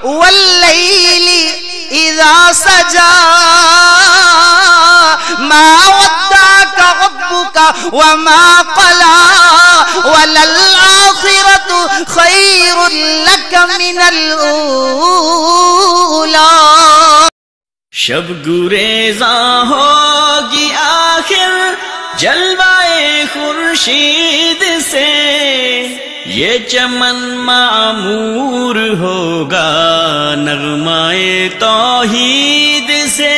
واللیل اذا سجا ما ودعك ربك وما قلى وللآخرة خير لك من الأولى. شب گریزاں ہوگی آخر جلوائے خورشید سے، یہ چمن معمور ہوگا نغمائے توحید سے.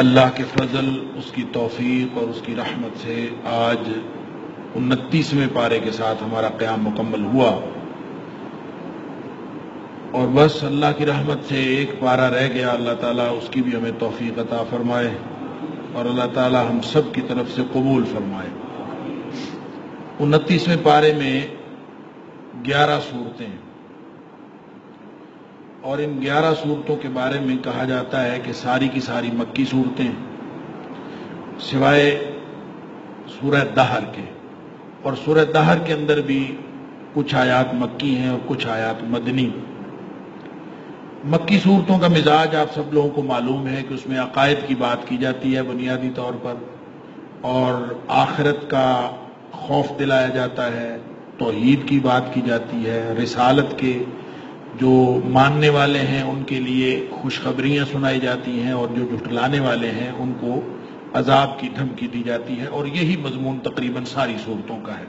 اللہ کے فضل، اس کی توفیق اور اس کی رحمت سے آج 29ویں پارے کے ساتھ ہمارا قیام مکمل ہوا، اور بس اللہ کی رحمت سے ایک پارہ رہ گیا. اللہ تعالیٰ اس کی بھی ہمیں توفیق عطا فرمائے اور اللہ تعالیٰ ہم سب کی طرف سے قبول فرمائے. 29ویں پارے میں 11 صورتیں ہیں، اور ان 11 صورتوں کے بارے میں کہا جاتا ہے کہ ساری کی ساری مکی صورتیں سوائے سورہ دہر کے، اور سورہ دہر کے اندر بھی کچھ آیات مکی ہیں اور کچھ آیات مدنی. مکی صورتوں کا مزاج آپ سب لوگوں کو معلوم ہے کہ اس میں عقائد کی بات کی جاتی ہے بنیادی طور پر، اور آخرت کا خوف دلایا جاتا ہے، توحید کی بات کی جاتی ہے، رسالت کے جو ماننے والے ہیں ان کے لیے خوشخبریاں سنائی جاتی ہیں، اور جو جھٹلانے والے ہیں ان کو عذاب کی دھمکی دی جاتی ہے، اور یہی مضمون تقریباً ساری صورتوں کا ہے.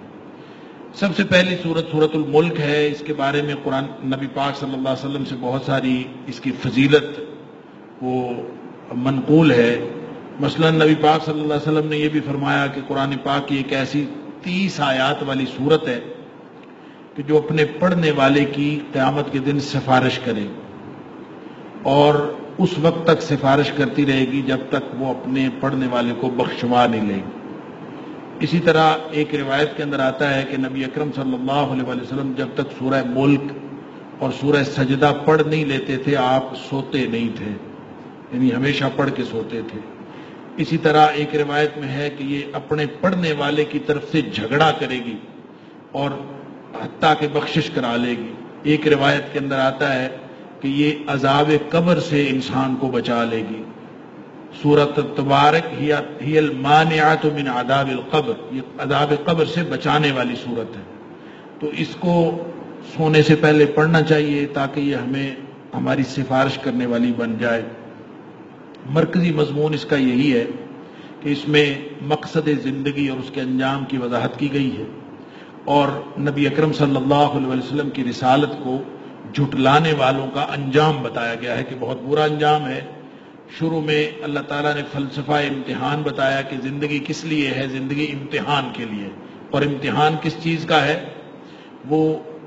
سب سے پہلی صورت سورۃ الملک ہے. اس کے بارے میں قرآن نبی پاک صلی اللہ علیہ وسلم سے بہت ساری اس کی فضیلت وہ منقول ہے. مثلا نبی پاک صلی اللہ علیہ وسلم نے یہ بھی فرمایا کہ قرآن پاک کی ایک ایسی 30 آیات والی صورت ہے کہ جو اپنے پڑھنے والے کی قیامت کے دن سفارش کرے، اور اس وقت تک سفارش کرتی رہے گی جب تک وہ اپنے پڑھنے والے کو بخشوا نہیں لے گی. اسی طرح ایک روایت کے اندر آتا ہے کہ نبی اکرم صلی اللہ علیہ وسلم جب تک سورہ ملک اور سورہ سجدہ پڑھ نہیں لیتے تھے آپ سوتے نہیں تھے، یعنی ہمیشہ پڑھ کے سوتے تھے. اسی طرح ایک روایت میں ہے کہ یہ اپنے پڑھنے والے کی طرف سے جھگڑا کرے گی اور حتیٰ کہ بخشش کرا لے گی. ایک روایت کے اندر آتا ہے کہ یہ عذاب قبر سے انسان کو بچا لے گی. سورۃ تبارک ہی المانعۃ من عذاب القبر، یہ عذاب قبر سے بچانے والی صورت ہے. تو اس کو سونے سے پہلے پڑھنا چاہیے تاکہ یہ ہمیں ہماری سفارش کرنے والی بن جائے. مرکزی مضمون اس کا یہی ہے کہ اس میں مقصد زندگی اور اس کے انجام کی وضاحت کی گئی ہے، اور نبی اکرم صلی اللہ علیہ وسلم کی رسالت کو جھٹلانے والوں کا انجام بتایا گیا ہے کہ بہت برا انجام ہے. شروع میں اللہ تعالیٰ نے فلسفہ امتحان بتایا کہ زندگی کس لیے ہے، زندگی امتحان کے لیے، اور امتحان کس چیز کا ہے؟ وہ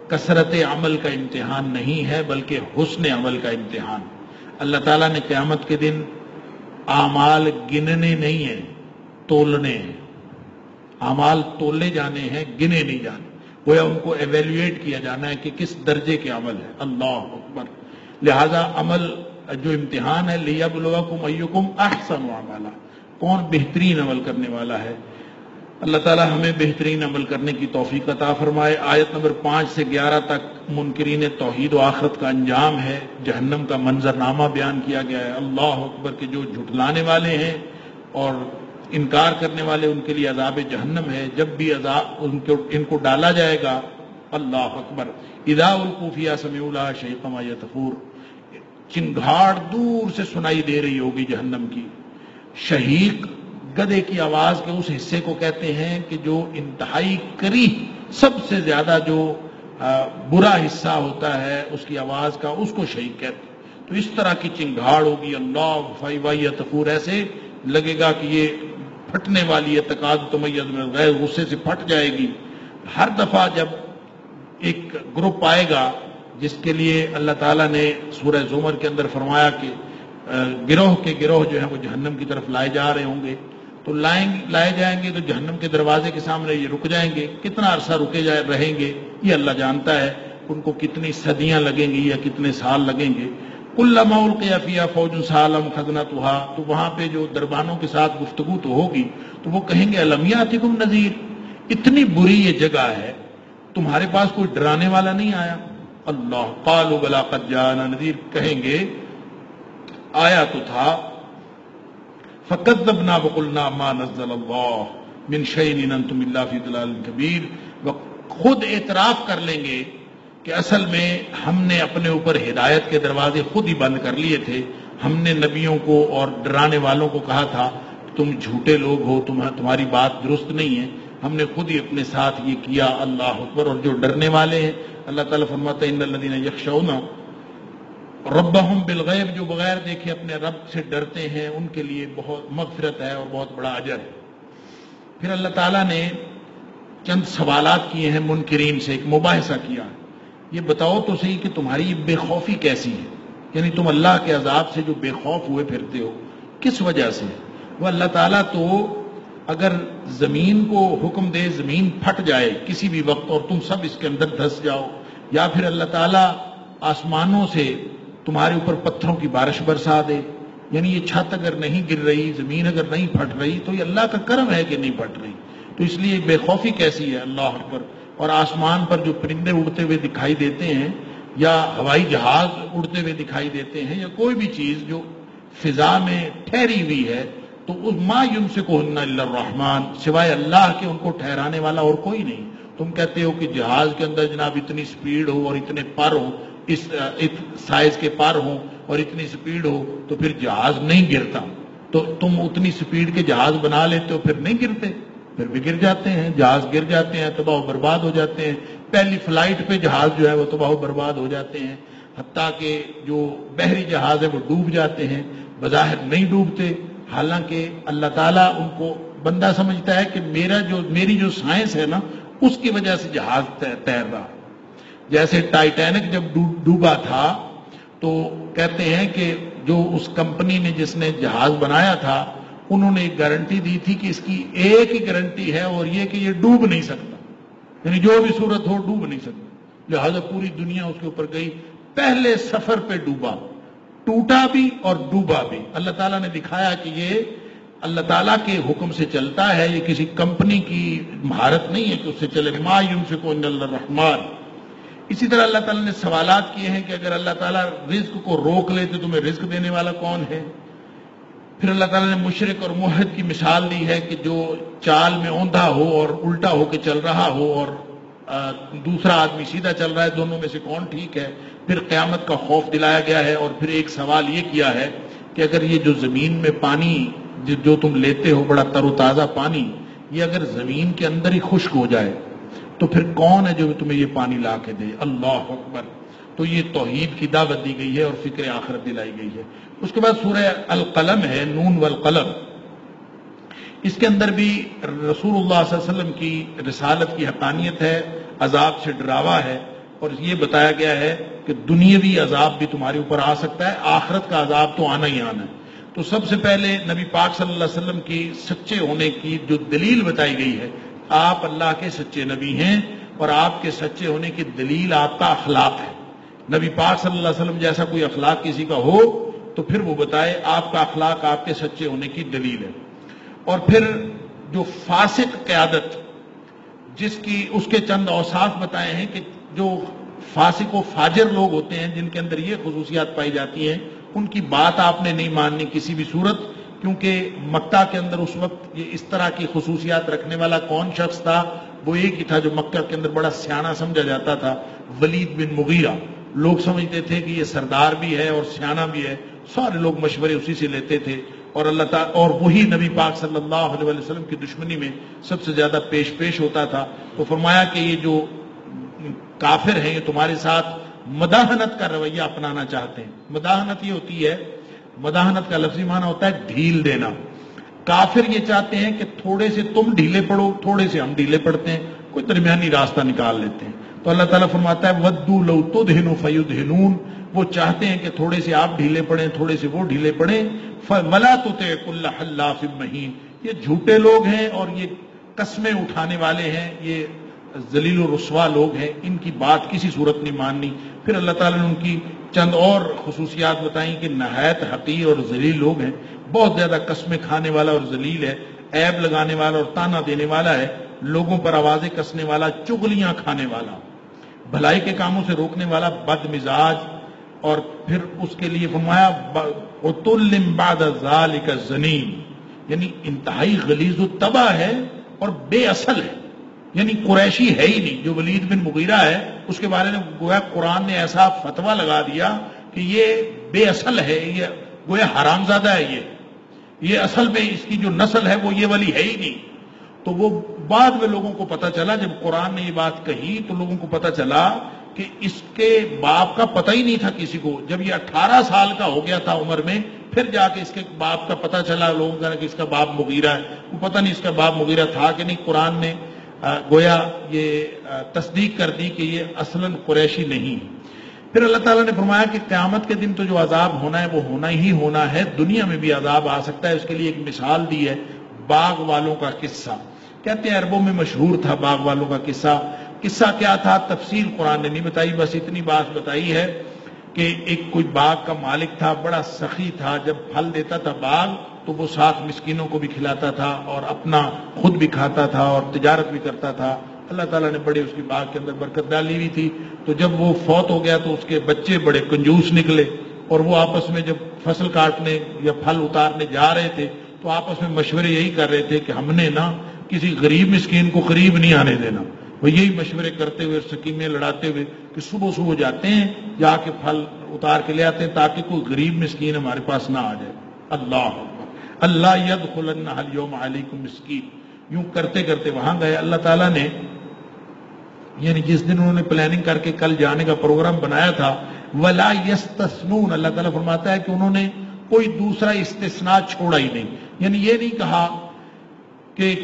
کثرت عمل کا امتحان نہیں ہے بلکہ حسن عمل کا امتحان. اللہ تعالیٰ نے قیامت کے دن اعمال گننے نہیں ہیں، تولنے ہیں. اعمال تولے جانے ہیں، گنے نہیں جانے. گویا ان کو ایویلویٹ کیا جانا ہے کہ کس درجے کے عمل ہے. اللہ اکبر. لہذا عمل جو امتحان ہے لِيَبْلُوَكُمْ أَيُّكُمْ أَحْسَنُ عَمَلًا، کون بہترین عمل کرنے والا ہے. اللہ تعالیٰ ہمیں بہترین عمل کرنے کی توفیق عطا فرمائے. آیت نمبر 5 سے 11 تک منکرین توحید و آخرت کا انجام ہے، جہنم کا منظرنامہ بیان کیا گیا ہے. اللہ اکبر کہ جو جھٹلانے والے ہیں اور انکار کرنے والے ان کے لیے عذاب جہنم ہے. جب بھی عذاب ان کو ڈالا جائے گا، اللہ اکبر، اذا القوا فیہا سمعوا لہا شہیقا وہی تفور، چنگھاڑ دور سے سنائی دے رہی ہوگی جہنم کی. شہیق گدے کی آواز کے اس حصے کو کہتے ہیں کہ جو انتہائی کریہ، سب سے زیادہ جو برا حصہ ہوتا ہے اس کی آواز کا، اس کو شہیق کہتے ہیں. تو اس طرح کی چنگھاڑ ہوگی. اللہ وہی تفور، ایسے لگے گا کہ یہ پھٹنے والی ہے. تکاد تمیز من الغیظ، غصے سے پھٹ جائے گی. ہر دفعہ جب ایک گروپ آئے گا جس کے لیے اللہ تعالیٰ نے سورہ زمر کے اندر فرمایا کہ گروہ کے گروہ جو ہیں وہ جہنم کی طرف لائے جا رہے ہوں گے، تو لائے جائیں گے تو جہنم کے دروازے کے سامنے یہ رک جائیں گے. کتنا عرصہ رہیں گے یہ اللہ جانتا ہے. ان کو کتنی صدیاں لگیں گی یا کتنے سال لگیں گے. کلما القی فیہا فوج سالم خزنتھا، تو وہاں پہ جو دربانوں کے ساتھ گفتگو تو ہوگی تو وہ کہیں گے الم یاتکم نذیر، اتنی بری یہ جگہ ہے تمہارے پاس کوئی ڈرانے والا نہیں آیا؟ اللہ قالوا بلا قد جاءنا نذیر، کہیں گے آیا تو تھا. فکذبنا وقلنا ما نزل اللہ من شیء ان انتم الا فی ضلال کبیر. وہ خود اعتراف کر لیں گے کہ اصل میں ہم نے اپنے اوپر ہدایت کے دروازے خود ہی بند کر لیے تھے. ہم نے نبیوں کو اور ڈرانے والوں کو کہا تھا تم جھوٹے لوگ ہو، تمہاری بات درست نہیں ہے. ہم نے خود ہی اپنے ساتھ یہ کیا. اللہ اکبر. اور جو ڈرنے والے ہیں اللہ تعالیٰ فرماتا ہے ان الذین یخشون ربہم بالغیب، جو بغیر دیکھے اپنے رب سے ڈرتے ہیں ان کے لیے بہت مغفرت ہے اور بہت بڑا اجر ہے. پھر اللہ تعالیٰ نے چند سوالات کیے ہیں منکرین سے، ایک مباحثہ کیا. یہ بتاؤ تو صحیح کہ تمہاری یہ بے خوفی کیسی ہے، یعنی تم اللہ کے عذاب سے جو بے خوف ہوئے پھرتے ہو کس وجہ سے؟ وہ اللہ تعالیٰ تو اگر زمین کو حکم دے زمین پھٹ جائے کسی بھی وقت اور تم سب اس کے اندر دھس جاؤ، یا پھر اللہ تعالیٰ آسمانوں سے تمہارے اوپر پتھروں کی بارش برسا دے، یعنی یہ چھت اگر نہیں گر رہی، زمین اگر نہیں پھٹ رہی تو یہ اللہ کا کرم ہے کہ نہیں پھٹ رہی. تو اس لیے بے خوفی کیسی ہے؟ اللہ اکبر. اور آسمان پر جو پرندے اڑتے ہوئے دکھائی دیتے ہیں یا ہوائی جہاز اڑتے ہوئے دکھائی دیتے ہیں یا کوئی بھی چیز جو فضا میں ٹھہری ہوئی ہے تو ما یمسکہن الا الرحمن، سوائے اللہ کے ان کو ٹھہرانے والا اور کوئی نہیں. تم کہتے ہو کہ جہاز کے اندر جناب اتنی سپیڈ ہو اور اتنے پر ہو، اس سائز کے پر ہوں اور اتنی سپیڈ ہو تو پھر جہاز نہیں گرتا. تو تم اتنی سپیڈ کے جہاز بنا لیتے ہو پھر نہیں گرتے، پھر بھی گر جاتے ہیں. جہاز گر جاتے ہیں، تباہ و برباد ہو جاتے ہیں. پہلی فلائٹ پہ جہاز جو ہے وہ تباہ و برباد ہو جاتے ہیں، حتیٰ کہ جو بحری جہاز ہے وہ ڈوب جاتے ہیں. بظاہر نہیں ڈوبتے، حالانکہ اللہ تعالیٰ ان کو بندہ سمجھتا ہے کہ میری جو سائنس ہے نا اس کی وجہ سے جہاز تیر رہا. جیسے ٹائٹینک جب ڈوبا تھا تو کہتے ہیں کہ جو اس کمپنی نے جس نے جہاز بنایا تھا انہوں نے ایک گارنٹی دی تھی کہ اس کی ایک ہی گارنٹی ہے اور یہ کہ یہ ڈوب نہیں سکتا، یعنی جو بھی صورت ہو ڈوب نہیں سکتا. لہذا پوری دنیا اس کے اوپر گئی. پہلے سفر پہ ڈوبا، ٹوٹا بھی اور ڈوبا بھی. اللہ تعالیٰ نے دکھایا کہ یہ اللہ تعالیٰ کے حکم سے چلتا ہے، یہ کسی کمپنی کی مہارت نہیں ہے کہ اس سے چلے. ما یمسکہن الا الرحمن. اسی طرح اللہ تعالیٰ نے سوالات کیے ہیں کہ اگر اللہ تعالیٰ رزق کو روک لے تو تمہیں رزق دینے والا کون ہے؟ پھر اللہ تعالیٰ نے مشرک اور موحد کی مثال دی ہے کہ جو چال میں اوندھا ہو اور الٹا ہو کے چل رہا ہو اور دوسرا آدمی سیدھا چل رہا ہے، دونوں میں سے کون ٹھیک ہے. پھر قیامت کا خوف دلایا گیا ہے. اور پھر ایک سوال یہ کیا ہے کہ اگر یہ جو زمین میں پانی جو تم لیتے ہو بڑا تر و تازہ پانی، یہ اگر زمین کے اندر ہی خشک ہو جائے تو پھر کون ہے جو تمہیں یہ پانی لا کے دے؟ اللہ اکبر. تو یہ توحید کی دعوت دی گئی ہے اور فکر آخرت دلائی گئی ہے. اس کے بعد سورہ القلم ہے، نون والقلم. اس کے اندر بھی رسول اللہ صلی اللہ علیہ وسلم کی رسالت کی حقانیت ہے، عذاب سے ڈراوا ہے، اور یہ بتایا گیا ہے کہ دنیاوی عذاب بھی تمہارے اوپر آ سکتا ہے، آخرت کا عذاب تو آنا ہی آنا ہے. تو سب سے پہلے نبی پاک صلی اللہ علیہ وسلم کی سچے ہونے کی جو دلیل بتائی گئی ہے، آپ اللہ کے سچے نبی ہیں اور آپ کے سچے ہونے کی دلیل آپ کا اخلاق ہے. نبی پاک صلی اللہ علیہ وسلم جیسا کوئی اخلاق کسی کا ہو تو پھر وہ بتائے آپ کا اخلاق آپ کے سچے ہونے کی دلیل ہے. اور پھر جو فاسق قیادت جس کی اس کے چند اوصاف بتائے ہیں کہ جو فاسق و فاجر لوگ ہوتے ہیں جن کے اندر یہ خصوصیات پائی جاتی ہیں ان کی بات آپ نے نہیں ماننی کسی بھی صورت، کیونکہ مکہ کے اندر اس وقت یہ اس طرح کی خصوصیات رکھنے والا کون شخص تھا؟ وہ ایک ہی تھا جو مکہ کے اندر بڑا سیانہ سمجھا جاتا تھا، ولید بن مغیرہ. لوگ سمجھتے تھے کہ یہ سردار بھی ہے اور سیانہ بھی ہے، سارے لوگ مشورے اسی سے لیتے تھے. اور اللہ تعالیٰ اور وہی نبی پاک صلی اللہ علیہ وسلم کی دشمنی میں سب سے زیادہ پیش ہوتا تھا. تو فرمایا کہ یہ جو کافر ہیں یہ تمہارے ساتھ مداحنت کا رویہ اپنانا چاہتے ہیں. مداحنت یہ ہوتی ہے، مداحنت کا لفظی معنی ہوتا ہے ڈھیل دینا. کافر یہ چاہتے ہیں کہ تھوڑے سے تم ڈھیلے پڑو، تھوڑے سے ہم ڈھیلے پڑتے ہیں، کوئی درمیانی راستہ نکال لیتے ہیں. تو اللہ تعالیٰ فرماتا ہے وَدُّوا لَوْ تُدْهِنُ فَيُدْهِنُونَ. وہ چاہتے ہیں کہ تھوڑے سے آپ ڈھیلے پڑیں، تھوڑے سے وہ ڈھیلے پڑیں. وَلَا تُطِعْ كُلَّ حَلَّافٍ مَّهِينٍ. یہ جھوٹے لوگ ہیں اور یہ قسمیں اٹھانے والے ہیں، یہ ذلیل و رسوا لوگ ہیں، ان کی بات کسی صورت نہیں ماننی. پھر اللہ تعالیٰ نے ان کی چند اور خصوصیات بتائیں کہ نہایت حقیر اور ذلیل لوگ ہیں، بہت زیادہ قسمیں کھانے والا اور ذلیل ہے، عیب لگانے والا اور تانا دینے والا ہے. لوگوں پر آوازیں کسنے والا، چغلیاں کھانے والا، بھلائی کے کاموں سے روکنے والا، بد مزاج، اور پھر اس کے لیے فرمایا عُتُلٍ بَعْدَ ذَلِكَ زَنِيمٍ، یعنی انتہائی غلیظ و تباہ ہے اور بے اصل ہے، یعنی قریشی ہے ہی نہیں۔ جو ولید بن مغیرہ ہے اس کے بارے میں گویا قرآن نے ایسا فتویٰ لگا دیا کہ یہ بے اصل ہے، یہ گویا حرام زادہ ہے، یہ اصل میں اس کی جو نسل ہے وہ یہ والی ہے ہی نہیں۔ تو وہ بعد میں لوگوں کو پتہ چلا، جب قرآن نے یہ بات کہی تو لوگوں کو پتہ چلا کہ اس کے باپ کا پتہ ہی نہیں تھا کسی کو۔ جب یہ 18 سال کا ہو گیا تھا عمر میں، پھر جا کے اس کے باپ کا پتہ چلا، لوگوں کا کہ اس کا باپ مغیرہ ہے۔ وہ پتہ نہیں اس کا باپ مغیرہ تھا کہ نہیں، قرآن نے گویا یہ تصدیق کر دی کہ یہ اصلاً قریشی نہیں۔ پھر اللہ تعالیٰ نے فرمایا کہ قیامت کے دن تو جو عذاب ہونا ہے وہ ہونا ہی ہونا ہے، دنیا میں بھی عذاب آ سکتا ہے۔ اس کے لیے ایک مثال دی ہے باغ والوں کا قصہ۔ کہتے ہیں عربوں میں مشہور تھا باغ والوں کا قصہ۔ قصہ کیا تھا تفصیل قرآن نے نہیں بتائی، بس اتنی بات بتائی ہے کہ ایک کوئی باغ کا مالک تھا، بڑا سخی تھا۔ جب پھل دیتا تھا باغ تو وہ 7 مسکینوں کو بھی کھلاتا تھا اور اپنا خود بھی کھاتا تھا اور تجارت بھی کرتا تھا۔ اللہ تعالیٰ نے بڑے اس کی باغ کے اندر برکت ڈالی ہوئی تھی۔ تو جب وہ فوت ہو گیا تو اس کے بچے بڑے کنجوس نکلے، اور وہ آپس میں جب فصل کاٹنے یا پھل اتارنے جا رہے تھے تو آپس میں مشورے یہی کر رہے تھے کہ ہم نے نا کسی غریب مسکین کو قریب نہیں آنے دینا۔ وہ یہی مشورے کرتے ہوئے، سکیمیں لڑاتے ہوئے کہ صبح صبح جاتے ہیں، جا کے پھل اتار کے لے آتے ہیں تاکہ کوئی غریب مسکین ہمارے پاس نہ آ جائے۔ اللہ اللہ یدخلن الیوم علیکم مسکین، یوں کرتے کرتے وہاں گئے۔ اللہ تعالیٰ نے یعنی جس دن انہوں نے پلاننگ کر کے کل جانے کا پروگرام بنایا تھا، ولا یستثنون، اللہ تعالیٰ فرماتا ہے کہ انہوں نے کوئی دوسرا استثناء چھوڑا ہی نہیں۔ یعنی یہ نہیں کہا کہ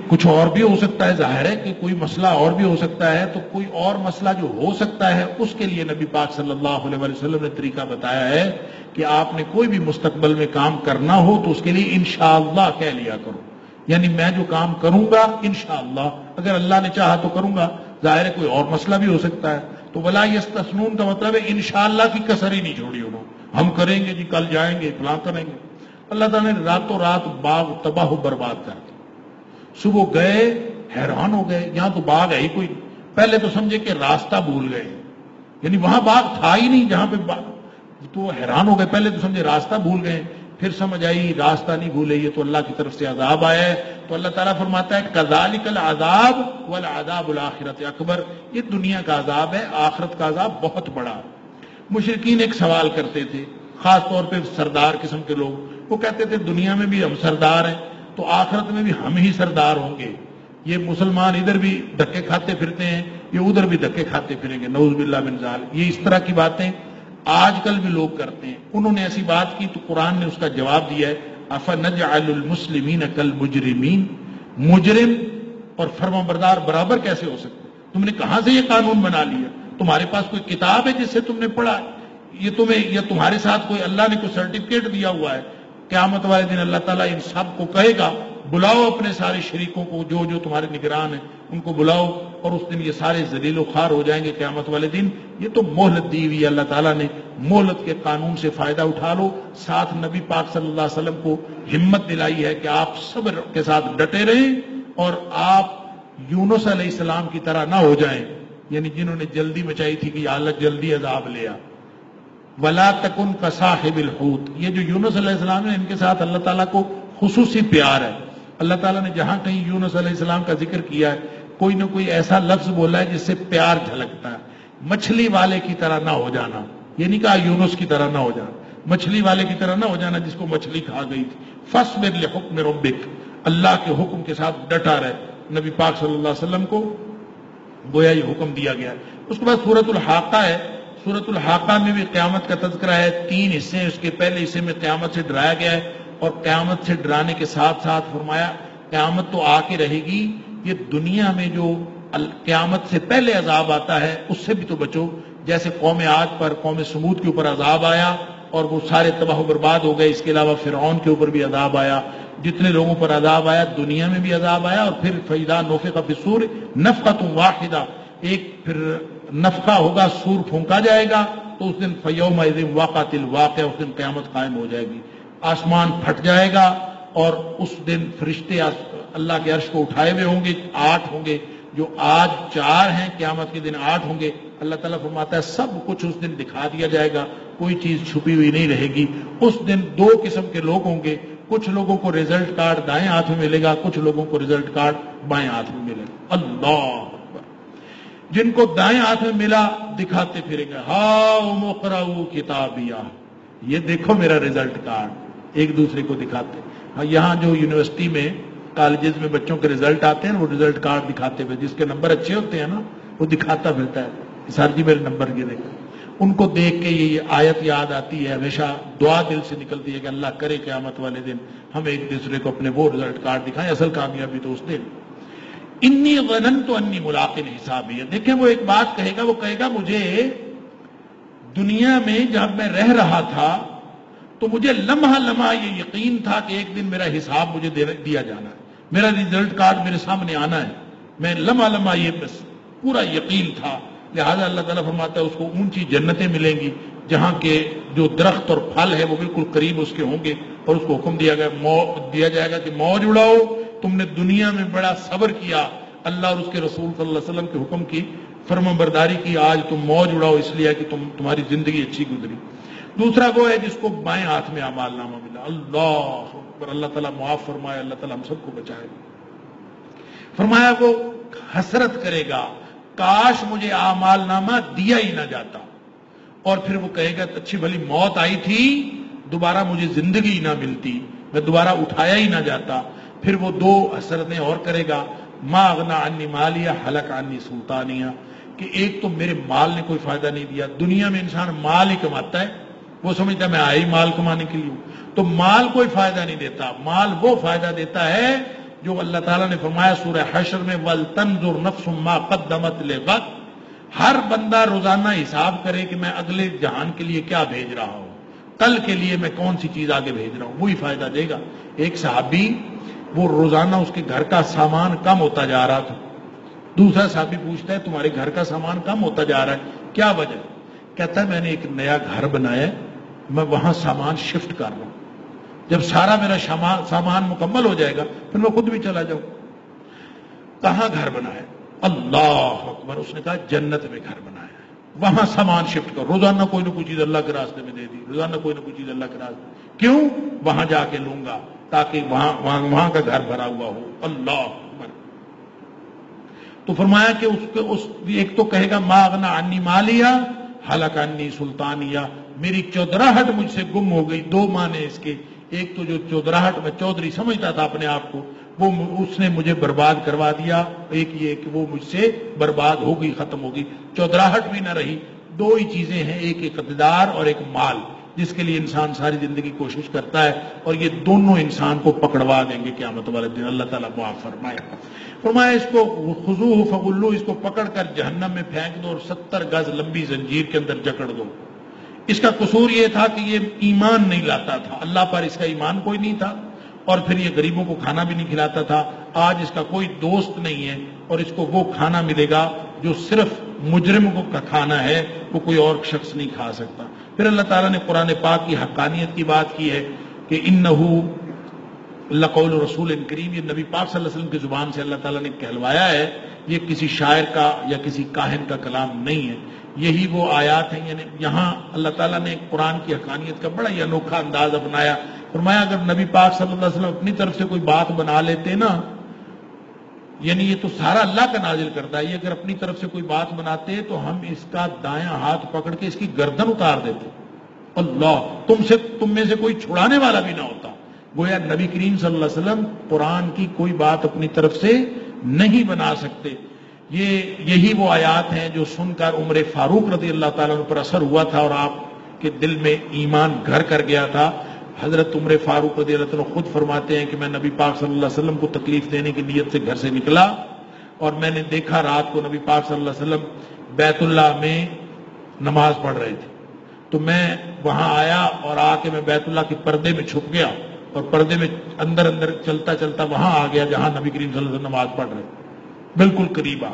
کچھ اور بھی ہو سکتا ہے، ظاہر ہے کہ کوئی مسئلہ اور بھی ہو سکتا ہے، تو کوئی اور مسئلہ جو ہو سکتا ہے اس کے لیے نبی پاک صلی اللہ علیہ وسلم نے طریقہ بتایا ہے کہ آپ نے کوئی بھی مستقبل میں کام کرنا ہو تو اس کے لیے انشاءاللہ کہہ لیا کرو، یعنی میں جو کام کروں گا انشاءاللہ، اگر اللہ نے چاہا تو کروں گا، ظاہر ہے کوئی اور مسئلہ بھی ہو سکتا ہے۔ تو ولا یستثنون کا مطلب ہے انشاءاللہ کی کسر ہی نہیں چھوڑی انہوں، ہم کریں گے جی، کل جائیں گے، فلاں کریں گے۔ اللہ تعالیٰ نے راتوں رات باغ تباہ و برباد کر دیا۔ صبح گئے، حیران ہو گئے، یہاں تو باغ ہے ہی کوئی، پہلے تو سمجھے کہ راستہ بھول گئے، یعنی وہاں باغ تھا ہی نہیں جہاں پہ باغ، تو حیران ہو گئے، پہلے تو سمجھے راستہ بھول گئے، پھر سمجھ آئی راستہ نہیں بھولے، یہ تو اللہ کی طرف سے عذاب آیا ہے۔ تو اللہ تعالیٰ فرماتا ہے کذالک العذاب والعذاب الآخرۃ اکبر، یہ دنیا کا عذاب ہے، آخرت کا عذاب بہت بڑا۔ مشرکین ایک سوال کرتے تھے، خاص طور پہ سردار قسم کے لوگ، وہ کہتے تھے دنیا میں بھی ہم سردار ہیں تو آخرت میں بھی ہم ہی سردار ہوں گے۔ یہ مسلمان ادھر بھی دھکے کھاتے پھرتے ہیں، یہ ادھر بھی دھکے کھاتے پھریں گے، نعوذ باللہ من ذالک۔ یہ اس طرح کی باتیں آج کل بھی لوگ کرتے ہیں۔ انہوں نے ایسی بات کی تو قرآن نے اس کا جواب دیا ہے، افنجعل المسلمین کالمجرمین، مجرم اور فرمانبردار برابر کیسے ہو سکتے؟ تم نے کہاں سے یہ قانون بنا لیا؟ تمہارے پاس کوئی کتاب ہے جس سے تم نے پڑھا؟ یہ تمہیں یا تمہارے ساتھ کوئی اللہ نے کوئی سرٹیفکیٹ دیا ہوا ہے؟ قیامت والے دن اللہ تعالیٰ ان سب کو کہے گا بلاؤ اپنے سارے شریکوں کو، جو جو تمہارے نگران ہیں ان کو بلاؤ، اور اس دن یہ سارے ذلیل و خوار ہو جائیں گے قیامت والے دن۔ یہ تو مہلت دی ہوئی ہے اللہ تعالیٰ نے، مہلت کے قانون سے فائدہ اٹھا لو۔ ساتھ نبی پاک صلی اللہ علیہ وسلم کو ہمت دلائی ہے کہ آپ صبر کے ساتھ ڈٹے رہیں اور آپ یونس علیہ السلام کی طرح نہ ہو جائیں، یعنی جنہوں نے جلدی مچائی تھی کہ یا اللہ جلدی عذاب لیا۔ وَلَا تَكُنْ كَصَاحِبِ الْحُوتِ، یہ جو یونس علیہ السلام ہے ان کے ساتھ اللہ تعالیٰ کو خصوصی پیار ہے۔ اللہ تعالیٰ نے جہاں کہیں یونس علیہ السلام کا ذکر کیا ہے، کوئی نہ کوئی ایسا لفظ بولا ہے جس سے پیار جھلکتا ہے۔ مچھلی والے کی طرح نہ ہو جانا، یہ نہیں کہا یونس کی طرح نہ ہو جانا، مچھلی والے کی طرح نہ ہو جانا جس کو مچھلی کھا گئی تھی۔ فَاصْبِرْ لِحُکْمِ رَبِّکَ، اللہ کے حکم کے ساتھ ڈٹا رہے۔ نبی پاک صلی اللہ علیہ وسلم کو گویا یہ حکم دیا گیا ہے۔ اس کے بعد سورۃ الحاقہ ہے، سورۃ الحاقہ میں بھی قیامت کا تذکرہ ہے، 3 حصے ہیں۔ اس کے پہلے حصے میں قیامت سے ڈرایا گیا ہے، اور قیامت سے ڈرانے کے ساتھ ساتھ فرمایا قیامت تو آ کے رہے گی، یہ دنیا میں جو قیامت سے پہلے عذاب آتا ہے اس سے بھی تو بچو، جیسے قوم عاد پر، قوم سمود کے اوپر عذاب آیا اور وہ سارے تباہ و برباد ہو گئے۔ اس کے علاوہ فرعون کے اوپر بھی عذاب آیا، جتنے لوگوں پر عذاب آیا دنیا میں بھی عذاب آیا۔ اور پھر فَإِذَا نُفِخَ فِي الصُّورِ نَفْخَةٌ وَاحِدَةٌ، ایک پھر نفخہ ہوگا، سور پھونکا جائے گا، تو اس دن فَيَوْمَئِذٍ وَقَعَتِ الْوَاقِعَةُ، اس دن قیامت قائم ہو جائے گی، آسمان پھٹ جائے گا، اور اس دن فرشتے اللہ کے عرش کو اٹھائے ہوئے ہوں گے 8 ہوں گے، جو آج 4 ہیں قیامت کے دن 8 ہوں گے۔ اللہ تعالیٰ فرماتا ہے سب کچھ اس دن دکھا دیا جائے گا، کوئی چیز چھپی ہوئی نہیں رہے گی۔ اس دن 2 قسم کے لوگ ہوں گے، کچھ لوگوں کو رزلٹ کارڈ دائیں ہاتھ میں ملے گا، کچھ لوگوں کو رزلٹ کارڈ بائیں ہاتھ میں ملے گا۔ اللہ اکبر۔ جن کو دائیں ہاتھ میں ملا دکھاتے پھریں گے، ہاؤم اقرؤ کتابیہ، یہ دیکھو میرا رزلٹ کارڈ، ایک دوسرے کو دکھاتے۔ یہاں جو یونیورسٹی میں کالجز میں بچوں کے رزلٹ آتے ہیں وہ رزلٹ کارڈ دکھاتے ہوئے، جس کے نمبر اچھے ہوتے ہیں نا وہ دکھاتا پھرتا ہے، سر جی میرے نمبر یہ دیکھو۔ ان کو دیکھ کے یہ آیت یاد آتی ہے، ہمیشہ دعا دل سے نکلتی ہے کہ اللہ کرے قیامت والے دن ہم ایک دوسرے کو اپنے وہ رزلٹ کارڈ دکھائیں، اصل کامیابی تو اس دن۔ انی ظننت انی ملاق حسابی، دیکھیں وہ ایک بات کہے گا، وہ کہے گا مجھے دنیا میں جب میں رہ رہا تھا تو مجھے لمحہ لمحہ یہ یقین تھا کہ ایک دن میرا حساب مجھے دیا جانا ہے، میرا رزلٹ کارڈ میرے سامنے آنا ہے، میں لمحہ لمحہ یہ بس پورا یقین تھا۔ لہذا اللہ تعالیٰ فرماتا ہے اس کو اونچی جنتیں ملیں گی جہاں کے جو درخت اور پھل ہے وہ بالکل قریب اس کے ہوں گے، اور اس کو حکم دیا جائے گا کہ موج اڑاؤ، تم نے دنیا میں بڑا صبر کیا، اللہ اور اس کے رسول صلی اللہ علیہ وسلم کے حکم کی فرمان برداری کی، آج تم موج اڑاؤ اس لیے کہ تمہاری زندگی اچھی گزری۔ دوسرا وہ ہے جس کو بائیں ہاتھ میں اعمال نامہ ملا، اللہ اکبر، اللہ تعالیٰ معاف فرمائے، اللہ تعالیٰ ہم سب کو بچائے۔ فرمایا وہ حسرت کرے گا کاش مجھے اعمال نامہ دیا ہی نہ جاتا، اور پھر وہ کہے گا اچھی بھلی موت آئی تھی، دوبارہ مجھے زندگی ہی نہ ملتی، میں دوبارہ اٹھایا ہی نہ جاتا۔ پھر وہ 2 حسرتیں اور کرے گا، ما اغنا عنی مالیہ ہلک عنی سلطانیہ، کہ ایک تو میرے مال نے کوئی فائدہ نہیں دیا، دنیا میں انسان مال ہی کماتا ہے، وہ سمجھتا ہے میں آئی مال کمانے کے لیے، تو مال کوئی فائدہ نہیں دیتا، مال وہ فائدہ دیتا ہے جو اللہ تعالیٰ نے فرمایا سورہ حشر میں وَلْتَنْظُرْ نَفْسٌ مَا قَدَّمَتْ لِغَدٍ، ہر بندہ روزانہ حساب کرے کہ میں اگلے جہان کے لیے کیا بھیج رہا ہوں، کل کے لیے میں کون سی چیز آگے بھیج رہا ہوں، وہی فائدہ دے گا۔ ایک صحابی وہ روزانہ اس کے گھر کا سامان کم ہوتا جا رہا تھا، دوسرا صحابی پوچھتا ہے تمہارے گھر کا سامان کم ہوتا جا رہا ہے، کیا وجہ؟ کہتا ہے میں نے ایک نیا گھر بنایا ہے، میں وہاں سامان شفٹ کر رہا ہوں، جب سارا میرا سامان مکمل ہو جائے گا پھر میں خود بھی چلا جاؤں۔ کہاں گھر بنایا؟ اللہ اکبر، اس نے کہا جنت میں گھر بنایا ہے، وہاں سامان شفٹ کر، روزانہ کوئی نہ کوئی چیز اللہ کے راستے میں دے دی، روزانہ کوئی نہ کوئی چیز اللہ کے راستے میں، کیوں؟ وہاں جا کے لوں گا تاکہ وہاں کا گھر بھرا ہوا ہو۔ اللہ اکبر۔ تو فرمایا کہ ایک تو کہے گا ما اغنا عنی مالیہ ہلک عنی سلطانیہ، میری چودراہٹ مجھ سے گم ہو گئی۔ 2 معنی اس کے، ایک تو جو چودراہٹ میں چودھری سمجھتا تھا اپنے آپ کو، وہ اس نے مجھے برباد کروا دیا، ایک یہ کہ وہ مجھ سے برباد ہو گئی، ختم ہو گئی، چودراہٹ بھی نہ رہی۔ 2 ہی چیزیں ہیں، ایک اقتدار اور ایک مال، جس کے لیے انسان ساری زندگی کوشش کرتا ہے، اور یہ دونوں انسان کو پکڑوا دیں گے قیامت والے دن، اللہ تعالیٰ معاف فرمائے۔ فرمایا اس کو خذوہ فغلوہ، اس کو پکڑ کر جہنم میں پھینک دو اور 70 گز لمبی زنجیر کے اندر جکڑ دو۔ اس کا قصور یہ تھا کہ یہ ایمان نہیں لاتا تھا، اللہ پر اس کا ایمان کوئی نہیں تھا، اور پھر یہ غریبوں کو کھانا بھی نہیں کھلاتا تھا۔ آج اس کا کوئی دوست نہیں ہے، اور اس کو وہ کھانا ملے گا جو صرف مجرم کو کا کھانا ہے، وہ کوئی اور شخص نہیں کھا سکتا۔ پھر اللہ تعالیٰ نے قرآن پاک کی حقانیت کی بات کی ہے کہ انہو لقول رسول کریم، یہ نبی پاک صلی اللہ علیہ وسلم کی زبان سے اللہ تعالیٰ نے کہلوایا ہے، یہ کسی شاعر کا یا کسی کاہن کا کلام نہیں ہے، یہی وہ آیات ہیں۔ یعنی یہاں اللہ تعالیٰ نے قرآن کی حقانیت کا بڑا ہی انوکھا انداز اپنایا۔ فرمایا اگر نبی پاک صلی اللہ علیہ وسلم اپنی طرف سے کوئی بات بنا لیتے نا، یعنی یہ تو سارا اللہ کا نازل کرتا ہے، یہ اگر اپنی طرف سے کوئی بات بناتے تو ہم اس کا دایاں ہاتھ پکڑ کے اس کی گردن اتار دیتے، اللہ، تم میں سے کوئی چھڑانے والا بھی نہ ہوتا۔ گویا نبی کریم صلی اللہ علیہ وسلم قرآن کی کوئی بات اپنی طرف سے نہیں بنا سکتے۔ یہی وہ آیات ہیں جو سن کر عمر فاروق رضی اللہ تعالیٰ عنہ پر اثر ہوا تھا اور آپ کے دل میں ایمان گھر کر گیا تھا۔ حضرت عمر فاروق رضی اللہ عنہ خود فرماتے ہیں کہ میں نبی پاک صلی اللہ علیہ وسلم کو تکلیف دینے کی نیت سے گھر سے نکلا، اور میں نے دیکھا رات کو نبی پاک صلی اللہ علیہ وسلم بیت اللہ میں نماز پڑھ رہے تھے، تو میں وہاں آیا اور آ کے میں بیت اللہ کے پردے میں چھپ گیا، اور پردے میں اندر چلتا چلتا وہاں آ گیا جہاں نبی کریم صلی اللہ علیہ وسلم نماز پڑھ رہے، بالکل قریب آ۔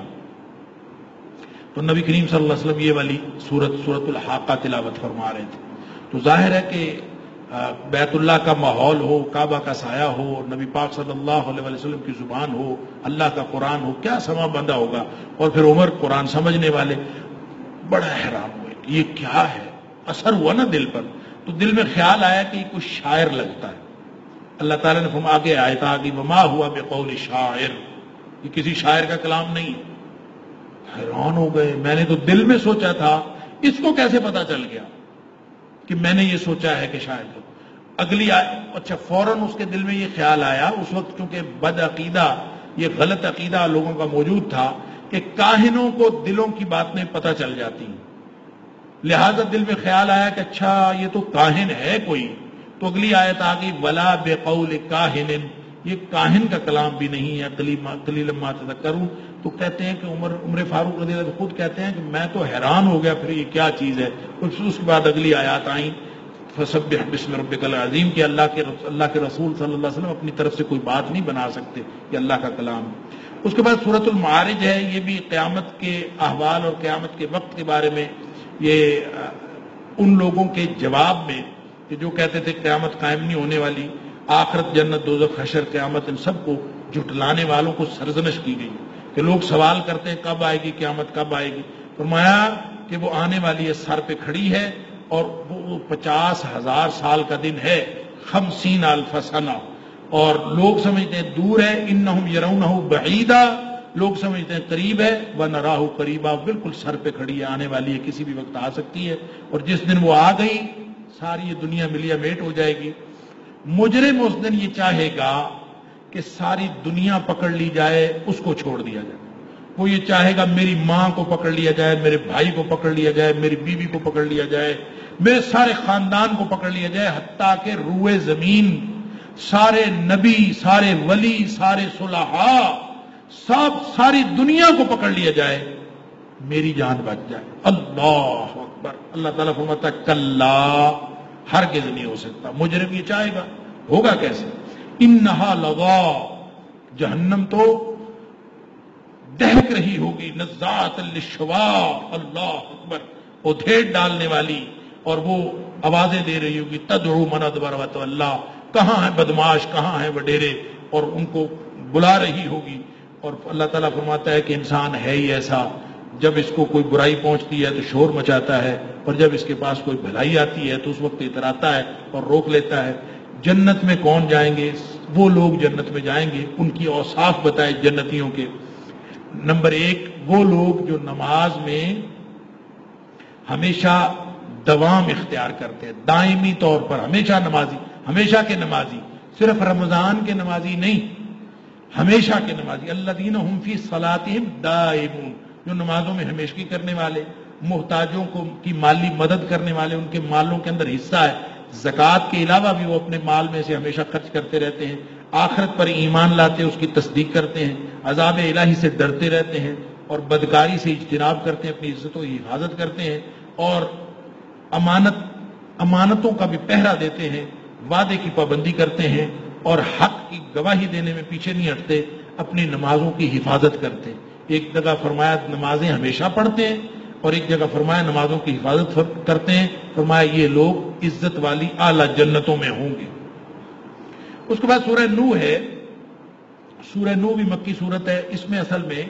تو نبی کریم صلی اللہ علیہ وسلم یہ والی سورت الحاقہ تلاوت فرما رہے تھے۔ تو ظاہر ہے کہ بیت اللہ کا ماحول ہو، کعبہ کا سایہ ہو، نبی پاک صلی اللہ علیہ وسلم کی زبان ہو، اللہ کا قرآن ہو، کیا سما بندہ ہوگا. اور پھر عمر قرآن سمجھنے والے بڑا حیران ہوئے کہ یہ کیا ہے. اثر ہوا نا دل پر، تو دل میں خیال آیا کہ یہ کچھ شاعر لگتا ہے. اللہ تعالیٰ نے فرمایا آگے آیت آ گئی وما ہوا بقول شاعر، یہ کسی شاعر کا کلام نہیں. حیران ہو گئے. میں نے تو دل میں سوچا تھا، اس کو کیسے پتا چل گیا کہ میں نے یہ سوچا ہے کہ شاید اگلی اچھا فوراً اس کے دل میں یہ خیال آیا. اس وقت چونکہ بد عقیدہ، یہ غلط عقیدہ لوگوں کا موجود تھا کہ کاہنوں کو دلوں کی باتیں پتہ چل جاتی ہیں، لہذا دل میں خیال آیا کہ اچھا یہ تو کاہن ہے کوئی. تو اگلی آیت آ گئی ولا بقول کاہن، یہ کاہن کا کلام بھی نہیں ہے. قلیلا ما تذکرون. تو کہتے ہیں کہ عمر فاروق رضی اللہ عنہ خود کہتے ہیں کہ میں تو حیران ہو گیا پھر یہ کیا چیز ہے. اس کے بعد اگلی آیات آئیں فسبح بسم ربک العظیم کہ اللہ کے رسول صلی اللہ علیہ وسلم اپنی طرف سے کوئی بات نہیں بنا سکتے، یہ اللہ کا کلام. اس کے بعد سورۃ المعارج ہے، یہ بھی قیامت کے احوال اور قیامت کے وقت کے بارے میں، یہ ان لوگوں کے جواب میں کہ جو کہتے تھے قیامت قائم نہیں ہونے والی، آخرت جنت دوزخ حشر قیامت، ان سب کو جھٹلانے والوں کو سرزنش کی گئی کہ لوگ سوال کرتے ہیں کب آئے گی قیامت، کب آئے گی. فرمایا کہ وہ آنے والی ہے، سر پہ کھڑی ہے، اور وہ 50,000 سال کا دن ہے، 50,000 سنہ. اور لوگ سمجھتے ہیں دور ہے، انہم یرونہ بعیدا، لوگ سمجھتے ہیں قریب ہے، ونراہ قریبا، بالکل سر پہ کھڑی ہے، آنے والی ہے، کسی بھی وقت آ سکتی ہے. اور جس دن وہ آ گئی ساری یہ دنیا ملیا میٹ ہو جائے گی. مجرم اس دن یہ چاہے گا کہ ساری دنیا پکڑ لی جائے، اس کو چھوڑ دیا جائے. وہ یہ چاہے گا میری ماں کو پکڑ لیا جائے، میرے بھائی کو پکڑ لیا جائے، میری بیوی کو پکڑ لیا جائے، میرے سارے خاندان کو پکڑ لیا جائے، حتیٰ کہ روئے زمین، سارے نبی، سارے ولی، سارے صلحاء، ساری دنیا کو پکڑ لیا جائے، میری جان بچ جائے. اللہ اکبر. اللہ تعالیٰ فرماتا ہے کلا، ہرگز نہیں ہو سکتا. مجرم یہ چاہے گا، ہوگا کیسے؟ انہا لظا، جہنم تو دہک رہی ہوگی، نزاعۃ للشوا، اللہ اکبر، ادھیڑ ڈالنے والی، اور وہ آوازیں دے رہی ہوگی تدعو من ادبر وتولی، کہاں ہیں بدماش، کہاں ہیں وڈیرے، اور ان کو بلا رہی ہوگی. اور اللہ تعالیٰ فرماتا ہے کہ انسان ہے ہی ایسا، جب اس کو کوئی برائی پہنچتی ہے تو شور مچاتا ہے، اور جب اس کے پاس کوئی بھلائی آتی ہے تو اس وقت اتراتا ہے اور روک لیتا ہے. جنت میں کون جائیں گے؟ وہ لوگ جنت میں جائیں گے. ان کی اوصاف بتائے جنتیوں کے. نمبر 1، وہ لوگ جو نماز میں ہمیشہ دوام اختیار کرتے ہیں، دائمی طور پر ہمیشہ نمازی، ہمیشہ کے نمازی، صرف رمضان کے نمازی نہیں، ہمیشہ کے نمازی. الذین هم فی صلاتہم دائمون، جو نمازوں میں ہمیشگی کرنے والے، محتاجوں کی مالی مدد کرنے والے، ان کے مالوں کے اندر حصہ ہے، زکوٰۃ کے علاوہ بھی وہ اپنے مال میں سے ہمیشہ خرچ کرتے رہتے ہیں، آخرت پر ایمان لاتے ہیں، اس کی تصدیق کرتے ہیں، عذاب الہی سے ڈرتے رہتے ہیں، اور بدکاری سے اجتناب کرتے ہیں، اپنی عزتوں کی حفاظت کرتے ہیں، اور امانتوں کا بھی پہرا دیتے ہیں، وعدے کی پابندی کرتے ہیں، اور حق کی گواہی دینے میں پیچھے نہیں ہٹتے، اپنی نمازوں کی حفاظت کرتے ہیں. ایک جگہ فرمایا نمازیں ہمیشہ پڑھتے ہیں، اور ایک جگہ فرمایا نمازوں کی حفاظت کرتے ہیں. فرمایا یہ لوگ عزت والی اعلیٰ جنتوں میں ہوں گے. اس کے بعد سورہ نوح ہے. سورہ نوح بھی مکی سورت ہے. اس میں اصل میں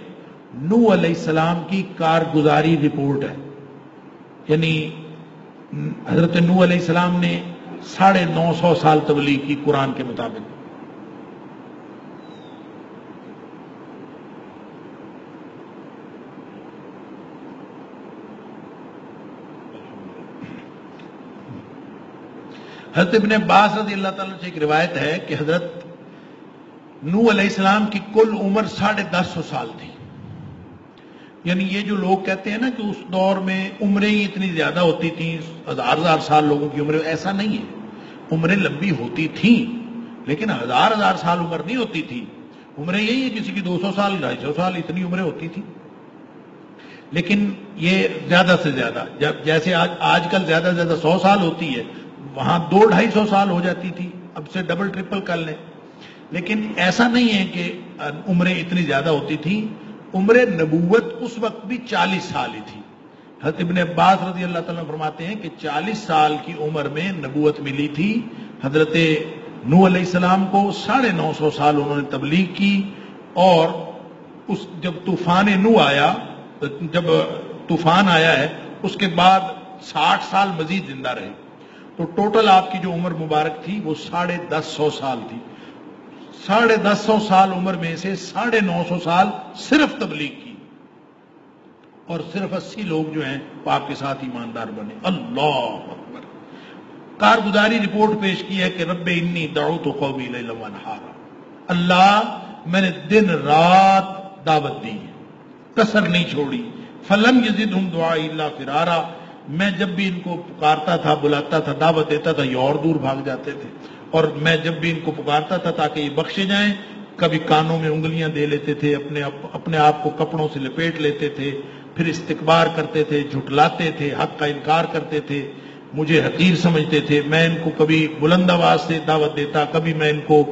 نوح علیہ السلام کی کارگزاری رپورٹ ہے. یعنی حضرت نوح علیہ السلام نے 950 سال تبلیغ کی قرآن کے مطابق. حضرت ابن عباس رضی اللہ تعالیٰ سے ایک روایت ہے کہ حضرت نوح علیہ السلام کی کل عمر 1050 سال تھی. یعنی یہ جو لوگ کہتے ہیں نا کہ اس دور میں عمریں ہی اتنی زیادہ ہوتی تھیں، ہزار سال لوگوں کی عمریں، ایسا نہیں ہے. عمریں لمبی ہوتی تھیں لیکن ہزار سال عمر نہیں ہوتی تھی. عمریں یہی ہے کسی کی 200 سال 250 سال اتنی عمریں ہوتی تھی. لیکن یہ زیادہ سے زیادہ جیسے آج کل زیادہ سے زیادہ 100 سال ہوتی ہے، وہاں 200-250 سال ہو جاتی تھی. اب سے ڈبل ٹرپل کر لیں. لیکن ایسا نہیں ہے کہ عمریں اتنی زیادہ ہوتی تھی. عمر نبوت اس وقت بھی 40 سال ہی تھی. حضرت ابن عباس رضی اللہ تعالیٰ عنہ فرماتے ہیں کہ 40 سال کی عمر میں نبوت ملی تھی حضرت نوح علیہ السلام کو، 950 سال انہوں نے تبلیغ کی، اور جب طوفان نوح آیا، جب طوفان آیا ہے اس کے بعد 60 سال مزید زندہ رہے، تو ٹوٹل آپ کی جو عمر مبارک تھی وہ 150 سال تھی۔ 150 سال عمر میں سے 950 سال صرف تبلیغ کی، اور صرف 80 لوگ جو ہیں وہ آپ کے ساتھ ایماندار بنے۔ اللہ اکبر۔ کارگزاری رپورٹ پیش کی ہے کہ رب انی دعوت قومی لیلا و نہارا، اللہ میں نے دن رات دعوت دی، کسر نہیں چھوڑی۔ فلم یزدہم دعائی الا فرارا، میں جب بھی ان کو پکارتا تھا، بلاتا تھا، دعوت دیتا تھا، یہ اور دور بھاگ جاتے تھے، اور میں جب بھی ان کو پکارتا تھا تاکہ یہ بخشے جائیں، کبھی کانوں میں انگلیاں دے لیتے تھے، اپنے آپ کو کپڑوں سے لپیٹ لیتے تھے، پھر استکبار کرتے تھے، جھٹلاتے تھے، حق کا انکار کرتے تھے، مجھے حقیر سمجھتے تھے۔ میں ان کو کبھی بلند آواز سے دعوت دیتا، کبھی میں ان کو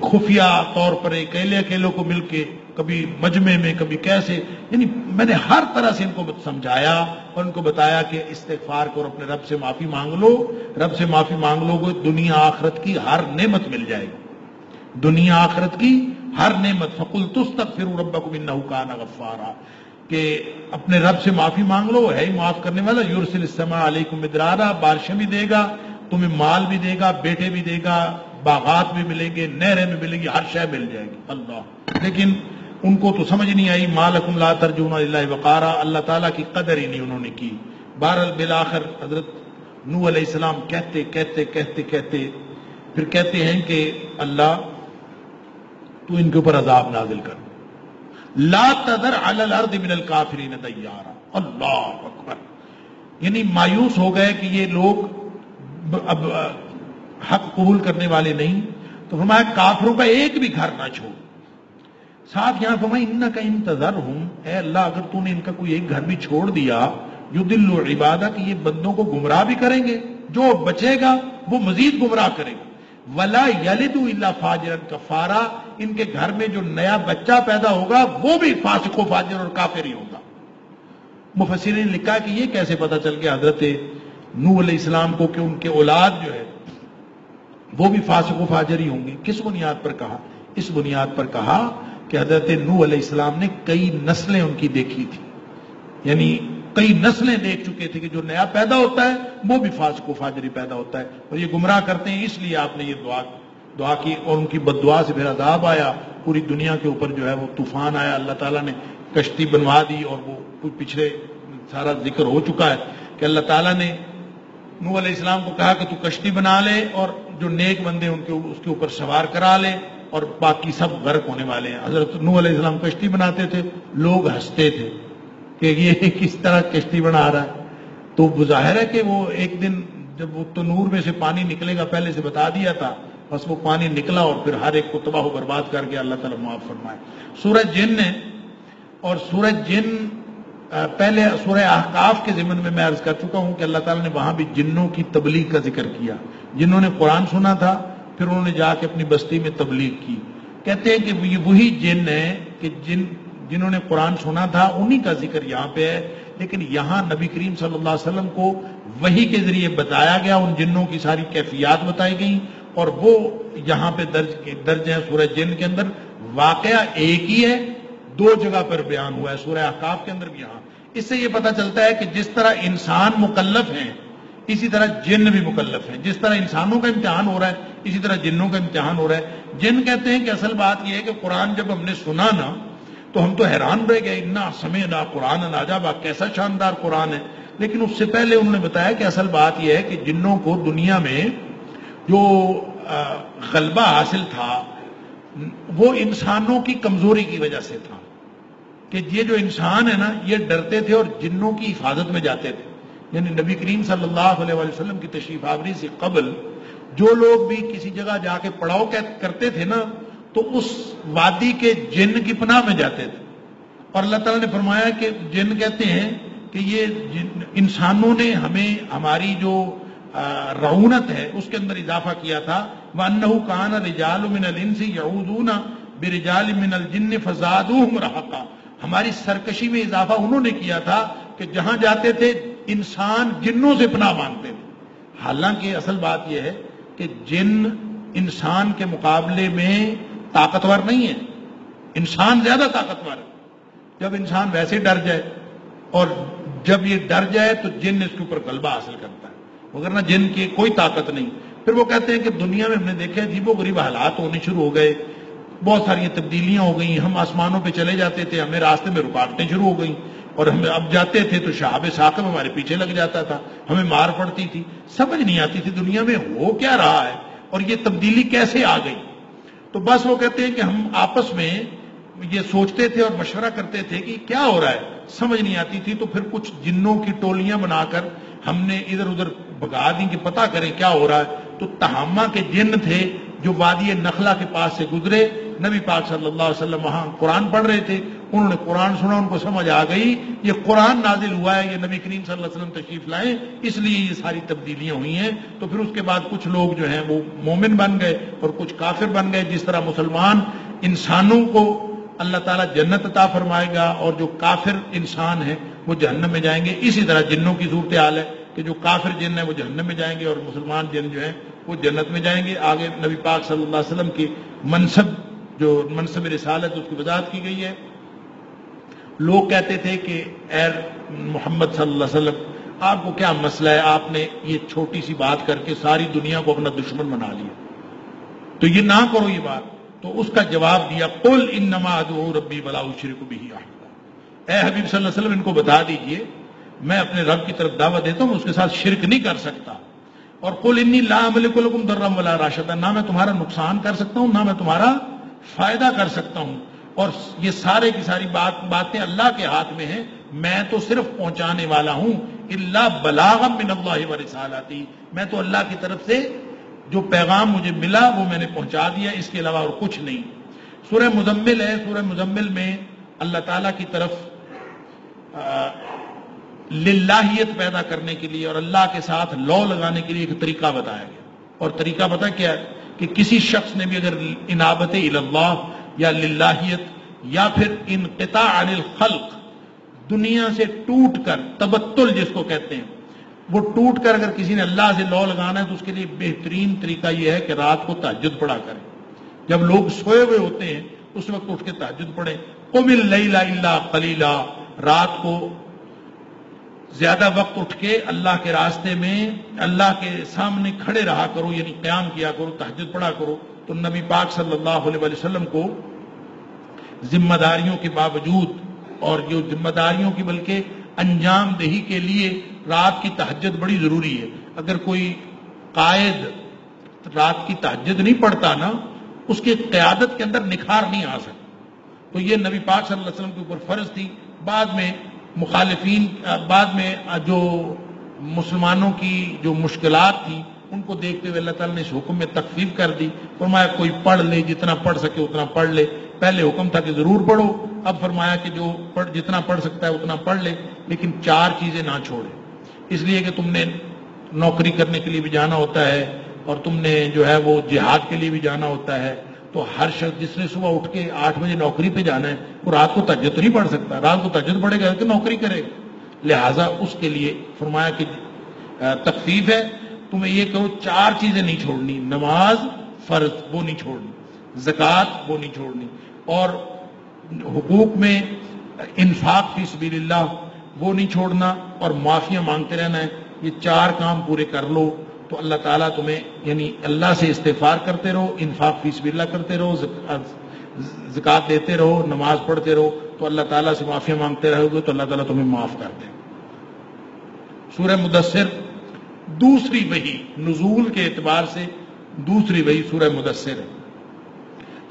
خفیہ طور پر اکیلے کو مل کے، کبھی مجمع میں، کبھی کیسے، یعنی میں نے ہر طرح سے ان کو سمجھایا اور ان کو بتایا کہ استغفار کرو، اپنے رب سے معافی مانگ لو، رب سے معافی مانگ لو گے دنیا آخرت کی ہر نعمت مل جائے گی، دنیا آخرت کی ہر نعمت۔ فَقُلْتُ اسْتَغْفِرُوا رَبَّكُمْ إِنَّهُ كَانَ غَفَّارًا، کہ اپنے رب سے معافی مانگ لو، ہے ہی معاف کرنے والا۔ یُرْسِلِ السَّمَاءَ عَلَيْكُمْ مِدْرَارًا، بارشیں بھی دے گا، تمہیں مال بھی دے گا، بیٹے بھی دے گا، باغات بھی ملیں گے، نہریں بھی ملیں گی، ہر شے مل جائے گی۔ اللہ، لیکن ان کو تو سمجھ نہیں آئی۔ مَا لَكُمْ لَا تَرْجُونَ لِلَّهِ وَقَارًا، اللہ تعالیٰ کی قدر ہی نہیں انہوں نے کی۔ بہرحال بالآخر حضرت نوح علیہ السلام کہتے پھر کہتے ہیں کہ اللہ تو ان کے اوپر عذاب نازل کر، لا تذر علی الارض من الکافرین دیارا۔ اللہ اکبر، یعنی مایوس ہو گئے کہ یہ لوگ اب حق قبول کرنے والے نہیں، تو فرمایا کافروں کا ایک بھی گھر نہ چھوڑ۔ ساتھ یہاں فرمایا انک ان تذرہم، اے اللہ اگر تو نے ان کا کوئی ایک گھر بھی چھوڑ دیا، یضلوا عبادک، یہ بندوں کو گمراہ بھی کریں گے، جو بچے گا وہ مزید گمراہ کرے گا۔ ولا یلدوا الا فاجرا کفارا، ان کے گھر میں جو نیا بچہ پیدا ہوگا وہ بھی فاسق و فاجر اور کافر ہی ہوگا۔ مفسرین نے لکھا کہ یہ کیسے پتہ چل گیا حضرت نوح علیہ السلام کو کہ ان کے اولاد جو ہے وہ بھی فاسق و فاجر ہی ہوں گے؟ کس بنیاد پر کہا؟ اس بنیاد پر کہا کہ حضرت نوح علیہ السلام نے کئی نسلیں ان کی دیکھی تھی، یعنی کئی نسلیں دیکھ چکے تھے کہ جو نیا پیدا ہوتا ہے وہ بھی فاسق و فاجری پیدا ہوتا ہے، اور یہ گمراہ کرتے ہیں، اس لیے آپ نے یہ دعا کی، اور ان کی بد دعا سے پھر عذاب آیا، پوری دنیا کے اوپر جو ہے وہ طوفان آیا، اللہ تعالیٰ نے کشتی بنوا دی، اور وہ پچھلے سارا ذکر ہو چکا ہے کہ اللہ تعالیٰ نے نوح علیہ السلام کو کہا کہ تو کشتی بنا لے، اور جو نیک بندے ان کے اس کے اوپر سوار کرا لے، اور باقی سب غرق ہونے والے ہیں۔ حضرت نوح علیہ السلام کشتی بناتے تھے، لوگ ہنستے تھے کہ یہ کس طرح کشتی بنا رہا ہے، تو ظاہر ہے کہ وہ ایک دن جب وہ تنور میں سے پانی نکلے گا پہلے سے بتا دیا تھا، بس وہ پانی نکلا اور پھر ہر ایک کو تباہ و برباد کر کے اللہ تعالیٰ معاف فرمائے۔ سورہ جن نے، اور سورہ جن پہلے سورہ احقاف کے ضمن میں عرض کر چکا ہوں کہ اللہ تعالیٰ نے وہاں بھی جنوں کی تبلیغ کا ذکر کیا، جنہوں نے قرآن سنا تھا پھر انہوں نے جا کے اپنی بستی میں تبلیغ کی۔ کہتے ہیں کہ یہ وہی جن ہیں کہ جنہوں نے قرآن سنا تھا انہی کا ذکر یہاں پہ ہے، لیکن یہاں نبی کریم صلی اللہ علیہ وسلم کو وحی کے ذریعے بتایا گیا، ان جنوں کی ساری کیفیات بتائی گئیں، اور وہ یہاں پہ درج ہے سورہ جن کے اندر۔ واقعہ ایک ہی ہے، دو جگہ پر بیان ہوا ہے، سورہ احقاف کے اندر بھی یہاں۔ اس سے یہ پتہ چلتا ہے کہ جس طرح انسان مکلف ہیں اسی طرح جن بھی مکلف ہیں، جس طرح انسانوں کا امتحان ہو رہا ہے اسی طرح جنوں کا امتحان ہو رہا ہے۔ جن کہتے ہیں کہ اصل بات یہ ہے کہ قرآن جب ہم نے سنا نا تو ہم تو حیران رہ گئے، انا سمعنا قرآن عجبا، کیسا شاندار قرآن ہے، لیکن اس سے پہلے انہوں نے بتایا کہ اصل بات یہ ہے کہ جنوں کو دنیا میں جو غلبہ حاصل تھا وہ انسانوں کی کمزوری کی وجہ سے تھا، کہ یہ جو انسان ہے نا یہ ڈرتے تھے اور جنوں کی حفاظت میں جاتے تھے۔ یعنی نبی کریم صلی اللہ علیہ وسلم کی تشریف آوری سے قبل جو لوگ بھی کسی جگہ جا کے پڑاؤ کرتے تھے نا تو اس وادی کے جن کی پناہ میں جاتے تھے، اور اللہ تعالیٰ نے فرمایا کہ جن کہتے ہیں کہ یہ انسانوں نے ہمیں ہماری جو رعونت ہے اس کے اندر اضافہ کیا تھا۔ وَأَنَّهُ كَانَ رِجَالٌ مِّنَ الْإِنسِ يَعُوذُونَ بِرِجَالٍ مِّنَ الْجِنِّ فَزَادُوهُمْ رَهَقًا، ہماری سرکشی میں اضافہ انہوں نے کیا تھا کہ جہاں جاتے تھے انسان جنوں سے پناہ مانگتے تھے، حالانکہ اصل بات یہ ہے کہ جن انسان کے مقابلے میں طاقتور نہیں ہے، انسان زیادہ طاقتور ہے۔ جب انسان ویسے ڈر جائے اور جب یہ ڈر جائے تو جن اس کے اوپر غلبہ حاصل کرتا ہے، وگرنہ جن کی کوئی طاقت نہیں۔ پھر وہ کہتے ہیں کہ دنیا میں ہم نے دیکھا عجیب و غریب حالات ہونے شروع ہو گئے، بہت ساری تبدیلیاں ہو گئیں، ہم آسمانوں پہ چلے جاتے تھے، ہمیں راستے میں رکاوٹیں شروع ہو گئیں، اور ہم اب جاتے تھے تو شہاب ثاقب ہمارے پیچھے لگ جاتا تھا، ہمیں مار پڑتی تھی، سمجھ نہیں آتی تھی دنیا میں ہو کیا رہا ہے اور یہ تبدیلی کیسے آ گئی۔ تو بس وہ کہتے ہیں کہ ہم آپس میں یہ سوچتے تھے اور مشورہ کرتے تھے کہ کیا ہو رہا ہے، سمجھ نہیں آتی تھی، تو پھر کچھ جنوں کی ٹولیاں بنا کر ہم نے ادھر ادھر بھگا دی کہ پتہ کریں کیا ہو رہا ہے۔ تو تہامہ کے جن تھے جو وادی نخلا کے پاس سے گزرے، نبی پاک صلی اللہ علیہ وسلم وہاں قرآن پڑھ رہے تھے، انہوں نے قرآن سنا، ان کو سمجھ آ گئی یہ قرآن نازل ہوا ہے، یہ نبی کریم صلی اللہ علیہ وسلم تشریف لائے، اس لیے یہ ساری تبدیلیاں ہوئی ہیں۔ تو پھر اس کے بعد کچھ لوگ جو ہیں وہ مومن بن گئے اور کچھ کافر بن گئے۔ جس طرح مسلمان انسانوں کو اللہ تعالیٰ جنت عطا فرمائے گا اور جو کافر انسان ہیں وہ جہنم میں جائیں گے، اسی طرح جنوں کی صورتحال ہے کہ جو کافر جن ہیں وہ جہنم میں جائیں گے اور مسلمان جن جو ہیں وہ جنت میں جائیں گے۔ آگے نبی پاک صلی اللہ علیہ وسلم کی منصب رسالت اس کی وضاحت کی گئی ہے۔ لوگ کہتے تھے کہ اے محمد صلی اللہ علیہ وسلم آپ کو کیا مسئلہ ہے، آپ نے یہ چھوٹی سی بات کر کے ساری دنیا کو اپنا دشمن بنا لیا، تو یہ نہ کرو یہ بات۔ تو اس کا جواب دیا قل انما ادعو ربی ولا اشرک بہ احدا، اے حبیب صلی اللہ علیہ وسلم ان کو بتا دیجئے میں اپنے رب کی طرف دعوت دیتا ہوں، اس کے ساتھ شرک نہیں کر سکتا۔ اور قل انی لا املک لکم ضرا ولا رشدا، نہ میں تمہارا نقصان کر سکتا ہوں نہ میں تمہارا فائدہ کر سکتا ہوں، اور یہ سارے کی ساری باتیں اللہ کے ہاتھ میں ہیں، میں تو صرف پہنچانے والا ہوں، الا بلاغا من اللہ ورسالتی، میں تو اللہ کی طرف سے جو پیغام مجھے ملا وہ میں نے پہنچا دیا، اس کے علاوہ اور کچھ نہیں۔ سورہ مزمل ہے، سورہ مزمل میں اللہ تعالیٰ کی طرف للہیت پیدا کرنے کے لیے اور اللہ کے ساتھ لو لگانے کے لیے ایک طریقہ بتایا گیا، اور طریقہ پتہ کیا ہے کہ کسی شخص نے بھی اگر انابت اللہ یا للہیت یا پھر انقطاع عن الخلق، دنیا سے ٹوٹ کر، تبتل جس کو کہتے ہیں، وہ ٹوٹ کر اگر کسی نے اللہ سے لو لگانا ہے تو اس کے لیے بہترین طریقہ یہ ہے کہ رات کو تہجد پڑھا کریں، جب لوگ سوئے ہوئے ہوتے ہیں اس وقت اٹھ کے تہجد پڑھیں۔ قم اللیل الا قلیلا، رات کو زیادہ وقت اٹھ کے اللہ کے راستے میں اللہ کے سامنے کھڑے رہا کرو، یعنی قیام کیا کرو، تہجد پڑھا کرو۔ تو نبی پاک صلی اللہ علیہ وسلم کو ذمہ داریوں کے باوجود اور جو ذمہ داریوں کی بلکہ انجام دہی کے لیے رات کی تہجد بڑی ضروری ہے۔ اگر کوئی قائد رات کی تہجد نہیں پڑھتا نا، اس کی قیادت کے اندر نکھار نہیں آ سکتا۔ تو یہ نبی پاک صلی اللہ علیہ وسلم کے اوپر فرض تھی۔ بعد میں مخالفین، بعد میں جو مسلمانوں کی جو مشکلات تھی ان کو دیکھتے ہوئے اللہ تعالیٰ نے اس حکم میں تخفیف کر دی، فرمایا کوئی پڑھ لے، جتنا پڑھ سکے اتنا پڑھ لے۔ پہلے حکم تھا کہ ضرور پڑھو، اب فرمایا کہ جو جتنا پڑھ سکتا ہے اتنا پڑھ لے، لیکن 4 چیزیں نہ چھوڑے، اس لیے کہ تم نے نوکری کرنے کے لیے بھی جانا ہوتا ہے اور تم نے جو ہے وہ جہاد کے لیے بھی جانا ہوتا ہے۔ تو ہر شخص جس نے صبح اٹھ کے 8 بجے نوکری پہ جانا ہے وہ رات کو تہجد تو نہیں پڑھ سکتا، رات کو تہجد پڑھے گا کہ نوکری کرے گا، لہٰذا اس کے لیے فرمایا کہ تخفیف ہے، تمہیں یہ کہو 4 چیزیں نہیں چھوڑنی، نماز فرض وہ نہیں چھوڑنی، زکوٰۃ وہ نہیں چھوڑنی، اور حقوق میں انفاق فی سبیل اللہ وہ نہیں چھوڑنا، اور معافیاں مانگتے رہنا ہے۔ یہ 4 کام پورے کر لو تو اللہ تعالیٰ تمہیں، یعنی اللہ سے استغفار کرتے رہو، انفاق فی سبیل اللہ کرتے رہو، زکوٰۃ دیتے رہو، نماز پڑھتے رہو، تو اللہ تعالیٰ سے معافیاں مانگتے رہو گے تو اللہ تعالیٰ تمہیں معاف کر دے۔ سورہ مدثر دوسری وحی، نزول کے اعتبار سے دوسری وحی سورہ مدثر ہے۔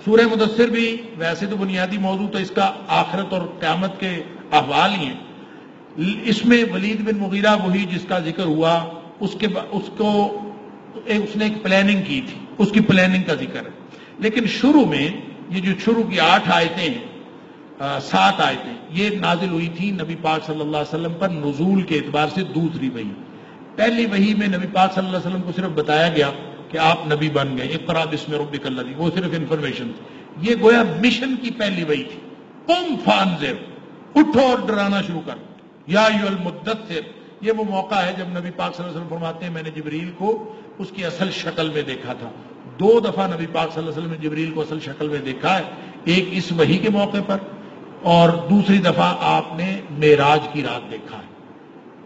سورہ مدثر بھی ویسے تو بنیادی موضوع تو اس کا آخرت اور قیامت کے احوال ہی ہیں، اس میں ولید بن مغیرہ وہی جس کا ذکر ہوا، اس نے ایک پلاننگ کی تھی، اس کی پلاننگ کا ذکر ہے۔ لیکن شروع میں یہ جو شروع کی 8 آیتیں ہیں، 7 آیتیں، یہ نازل ہوئی تھی نبی پاک صلی اللہ علیہ وسلم پر نزول کے اعتبار سے دوسری وحی۔ پہلی وحی میں نبی پاک صلی اللہ علیہ وسلم کو صرف بتایا گیا کہ آپ نبی بن گئے، اقرا بسم ربک الذی، وہ صرف انفارمیشن تھی۔ یہ گویا مشن کی پہلی وحی تھی، قم فانذر، اٹھو اور ڈرانا شروع کر. یا ایھا المدثر، یہ وہ موقع ہے جب نبی پاک صلی اللہ علیہ وسلم فرماتے ہیں میں نے جبریل کو اس کی اصل شکل میں دیکھا تھا. 2 دفعہ نبی پاک صلی اللہ علیہ وسلم نے جبریل کو اصل شکل میں دیکھا ہے، ایک اس وحی کے موقع پر اور دوسری دفعہ آپ نے معراج کی رات دیکھا ہے.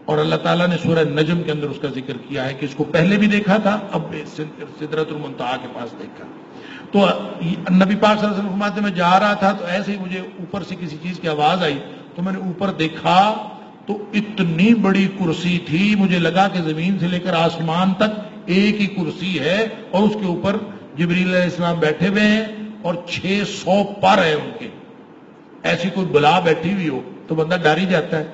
اور اللہ تعالیٰ نے سورہ نجم کے اندر اس کا ذکر کیا ہے کہ اس کو پہلے بھی دیکھا تھا، اب سدرۃ المنتہا کے پاس دیکھا. تو نبی پاک صلی اللہ علیہ وسلم فرماتے ہیں میں جا رہا تھا تو ایسے ہی مجھے اوپر سے کسی چیز کی آواز آئی تو میں نے اوپر دیکھا تو اتنی بڑی کرسی تھی، مجھے لگا کہ زمین سے لے کر آسمان تک ایک ہی کرسی ہے اور اس کے اوپر جبریل علیہ السلام بیٹھے ہوئے ہیں اور 600 پر ہیں ان کے. ایسی کوئی بلا بیٹھی ہوئی ہو تو بندہ ڈر ہی جاتا ہے.